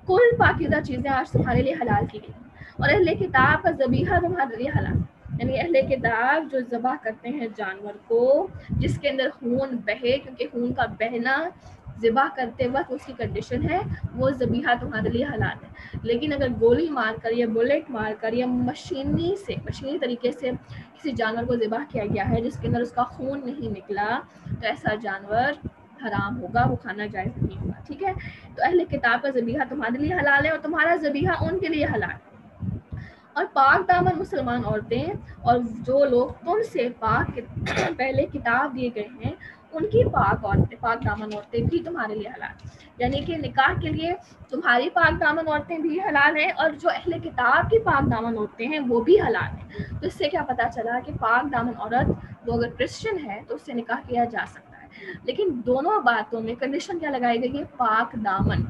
کل پاکیزہ چیزیں آج تمہارے لیے حلال کی گئی ہیں، اور اہل کتاب کا ذبیحہ تمہارے لیے حلال. یعنی اہل کتاب جو ذبح کرتے ہیں جانور کو جس کے اندر خون بہے، کیونکہ خون کا بہنا ذبح کرتے وقت اس کی کنڈیشن ہے، وہ ذبیحہ تمہارے لیے حلال ہے. لیکن اگر گولی مار کر یا بلیٹ مار کر یا مشینی طریقے سے کسی جانور کو ذبح کیا گیا ہے جس کے اندر اس کا خون نہیں نکلا، تو ایسا جانور حرام ہوگا، وہ کھانا جائز نہیں ہوگا. ٹھیک ہے، تو اہل کتاب کا ذبیحہ تمہارے لیے حلال ہے اور تمہارا ذبیحہ ان کے لیے حلال ہے. اور پاک دامن مسلمان عورتیں اور جو لوگ تم سے پہلے کتاب دیے گئے ہیں ان کی پاک دامن عورتیں بھی تمہارے لیے حلال. یعنی کہ نکاح کے لیے تمہاری پاک دامن عورتیں بھی حلال ہیں اور جو اہل کتاب کی پاک دامن عورتیں ہیں وہ بھی حلال ہیں. تو اس سے کیا پتہ چلا کہ پاک دامن عورت وہ اگر کرسچن ہے تو اس سے نکاح کیا جا سکتا ہے. لیکن دونوں باتوں میں کنڈیشن کیا لگائی گئی ہے؟ پاک دامن.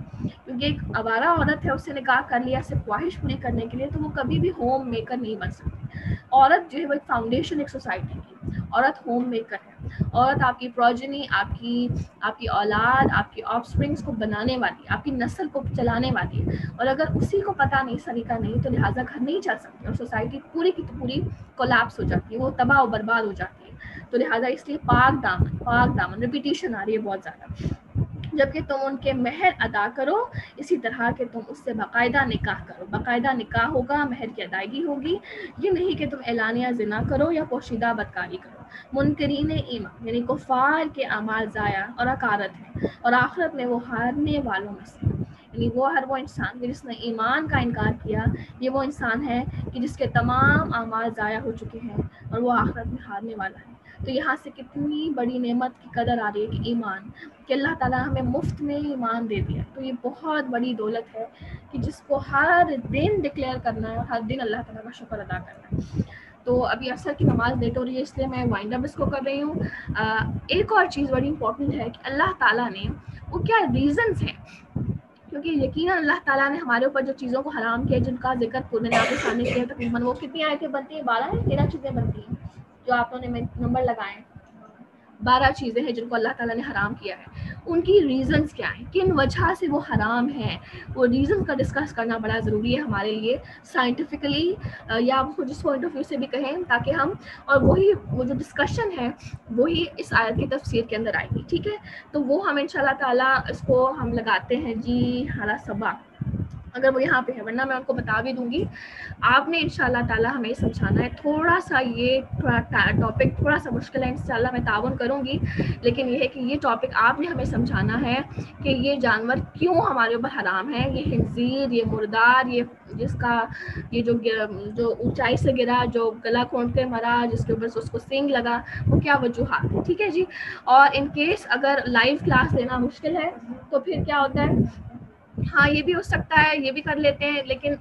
کیونکہ ایک آوارہ عورت ہے، اس سے نکاح کر لیا صرف خواہش پوری کرنے کے لیے، تو وہ کبھی بھی ہوم میکر نہیں بن سکتی. عورت جو ہے وہ ایک فاؤنڈیشن ایک سوسائٹی کی، عورت ہوم میکر ہے. عورت آپ کی پروجنی، آپ کی اولاد، آپ کی آف اسپرنگس کو بنانے والی، آپ کی نسل کو چلانے والی ہے. اور اگر اسی کو پتہ نہیں، سلیقہ نہیں، تو لہٰذا گھر نہیں چل سکتی اور سوسائٹی پوری کی پوری کولیپس ہو جاتی ہے، وہ تباہ و برباد ہو جاتی ہے. تو لہٰذا اس لیے پاک دامن ریپیٹیشن آ رہی ہے بہت زیادہ. جبکہ تم ان کے مہر ادا کرو اسی طرح کہ تم اس سے باقاعدہ نکاح کرو. باقاعدہ نکاح ہوگا، مہر کی ادائیگی ہوگی. یہ نہیں کہ تم اعلانیہ زنا کرو یا پوشیدہ بدکاری کرو. منکرین ایمان یعنی کفار کے اعمال ضائع اور حقارت ہیں، اور آخرت میں وہ ہارنے والوں میں سے. یعنی وہ انسان جس نے ایمان کا انکار کیا، یہ وہ انسان ہے کہ جس کے تمام اعمال ضائع ہو چکے ہیں اور وہ آخرت میں ہارنے والا ہے. تو یہاں سے کتنی بڑی نعمت کی قدر آ رہی ہے کہ ایمان، کہ اللہ تعالیٰ ہمیں مفت میں ایمان دے دیا. تو یہ بہت بڑی دولت ہے کہ جس کو ہر دن ڈکلیئر کرنا ہے اور ہر دن اللہ تعالیٰ کا شکر ادا کرنا ہے. تو ابھی عصر کی نماز لیٹ ہو رہی ہے اس لیے میں وائنڈ اپ اس کو کر رہی ہوں. ایک اور چیز بڑی امپورٹنٹ ہے کہ اللہ تعالیٰ نے وہ کیا ریزنز ہیں، کیونکہ یقیناً اللہ تعالیٰ نے ہمارے اوپر جو چیزوں کو حرام کیا جن کا ذکر میں نے آپ کے سامنے کیا تقریباً وہ کتنی آیتیں بنتی ہیں؟ 12 ہیں، 13 چیزیں بنتی ہیں جو آپ نے نمبر لگائے ہیں. 12 چیزیں ہیں جن کو اللہ تعالیٰ نے حرام کیا ہے. ان کی ریزنز کیا ہیں، کن وجہ سے وہ حرام ہیں، وہ ریزن کا ڈسکس کرنا بڑا ضروری ہے ہمارے لیے سائنٹیفکلی، یا آپ کو جس پوائنٹ آف ویو سے بھی کہیں، تاکہ ہم اور وہ جو ڈسکشن ہے وہی اس آیت کی تفسیر کے اندر آئے گی. ٹھیک ہے، تو وہ ہم انشاءاللہ تعالیٰ اس کو ہم لگاتے ہیں جی حالا صبا، اگر وہ یہاں پہ ہے، ورنہ میں ان کو بتا بھی دوں گی. آپ نے انشاءاللہ تعالیٰ ہمیں سمجھانا ہے. تھوڑا سا یہ ٹاپک تھوڑا سا مشکل ہے، انشاءاللہ میں تعاون کروں گی، لیکن یہ ہے کہ یہ ٹاپک آپ نے ہمیں سمجھانا ہے کہ یہ جانور کیوں ہمارے اوپر حرام ہے. یہ خنزیر، یہ مردار، یہ جس کا یہ جو اونچائی سے گرا، جو گلا کھونٹ کے مرا، جس کے اوپر سے اس کو سینگ لگا، وہ کیا وجوہات ہے. ٹھیک ہے جی. اور ان کیس اگر لائیو کلاس لینا مشکل ہے تو پھر کیا ہوتا ہے، ہاں یہ بھی ہو سکتا ہے، یہ بھی کر لیتے ہیں. لیکن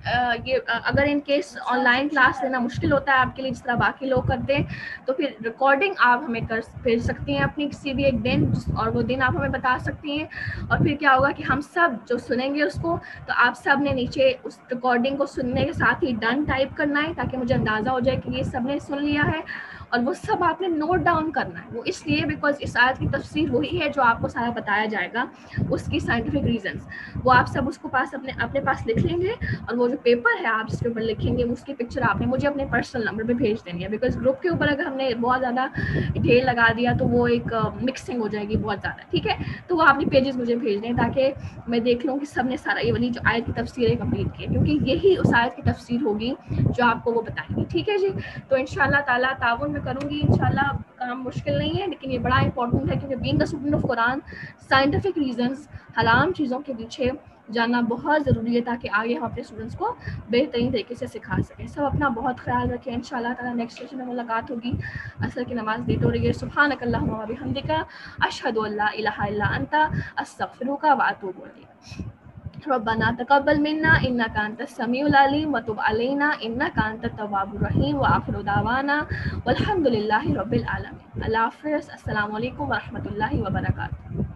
یہ اگر in case on line class لینا مشکل ہوتا ہے آپ کے لیے جس طرح باقی لوگ کرتے ہیں، تو پھر ریکارڈنگ آپ ہمیں بھیج سکتی ہیں اپنی کسی بھی ایک دن، اور وہ دن آپ ہمیں بتا سکتی ہیں. اور پھر کیا ہوگا کہ ہم سب جو سنیں گے اس کو، تو آپ سب نے نیچے اس ریکارڈنگ کو سننے کے ساتھ ہی ڈن ٹائپ کرنا ہے تاکہ مجھے اندازہ ہو جائے کہ یہ سب نے سن لیا ہے. اور وہ سب آپ نے نوٹ ڈاؤن کرنا ہے. وہ اس لیے بیکاز اس آیت کی تفسیر وہی ہے جو آپ کو سارا بتایا جائے گا، اس کی سائنٹیفک ریزنز وہ آپ سب اس کو پاس اپنے پاس لکھ لیں گے. اور وہ جو پیپر ہے آپ جس کے اوپر لکھیں گے اس کی پکچر آپ نے مجھے اپنے پرسنل نمبر پہ بھیج دینی ہے. بیکاز گروپ کے اوپر اگر ہم نے بہت زیادہ ڈھیر لگا دیا تو وہ ایک مکسنگ ہو جائے گی بہت زیادہ. ٹھیک ہے، تو وہ اپنی پیجز مجھے بھیج دیں تاکہ میں دیکھ لوں کہ سب نے سارا یہ والی جو آیت کی تفسیر ہے کمپلیٹ کی ہے، کیونکہ یہی اس آیت کی تفسیر ہوگی جو آپ کو وہ بتائیں گی. ٹھیک ہے جی. تو انشاءاللہ تعالیٰ تعاون میں کروں گی. انشاءاللہ کام مشکل نہیں ہے لیکن یہ بڑا امپورٹنٹ ہے، کیونکہ being a student of Quran scientific reasons حرام چیزوں کے پیچھے جاننا بہت ضروری ہے تاکہ آگے ہم اپنے اسٹوڈنٹس کو بہترین طریقے سے سکھا سکیں. سب اپنا بہت خیال رکھیں. انشاءاللہ تعالیٰ نیکسٹ سیشن میں ملاقات ہوگی. عصر کی نماز لیٹ ہو رہی ہے. سبحانک اللہم و بحمدک اشہد ان لا الہ الا انت استغفرک و اتوب الیک. ربنا تقبل منا انك انت السميع العليم وتب علينا انك انت التواب الرحيم واخر دعوانا والحمد لله رب العالمين. اللہ حافظ. السلام علیکم ورحمۃ اللہ وبرکاتہ.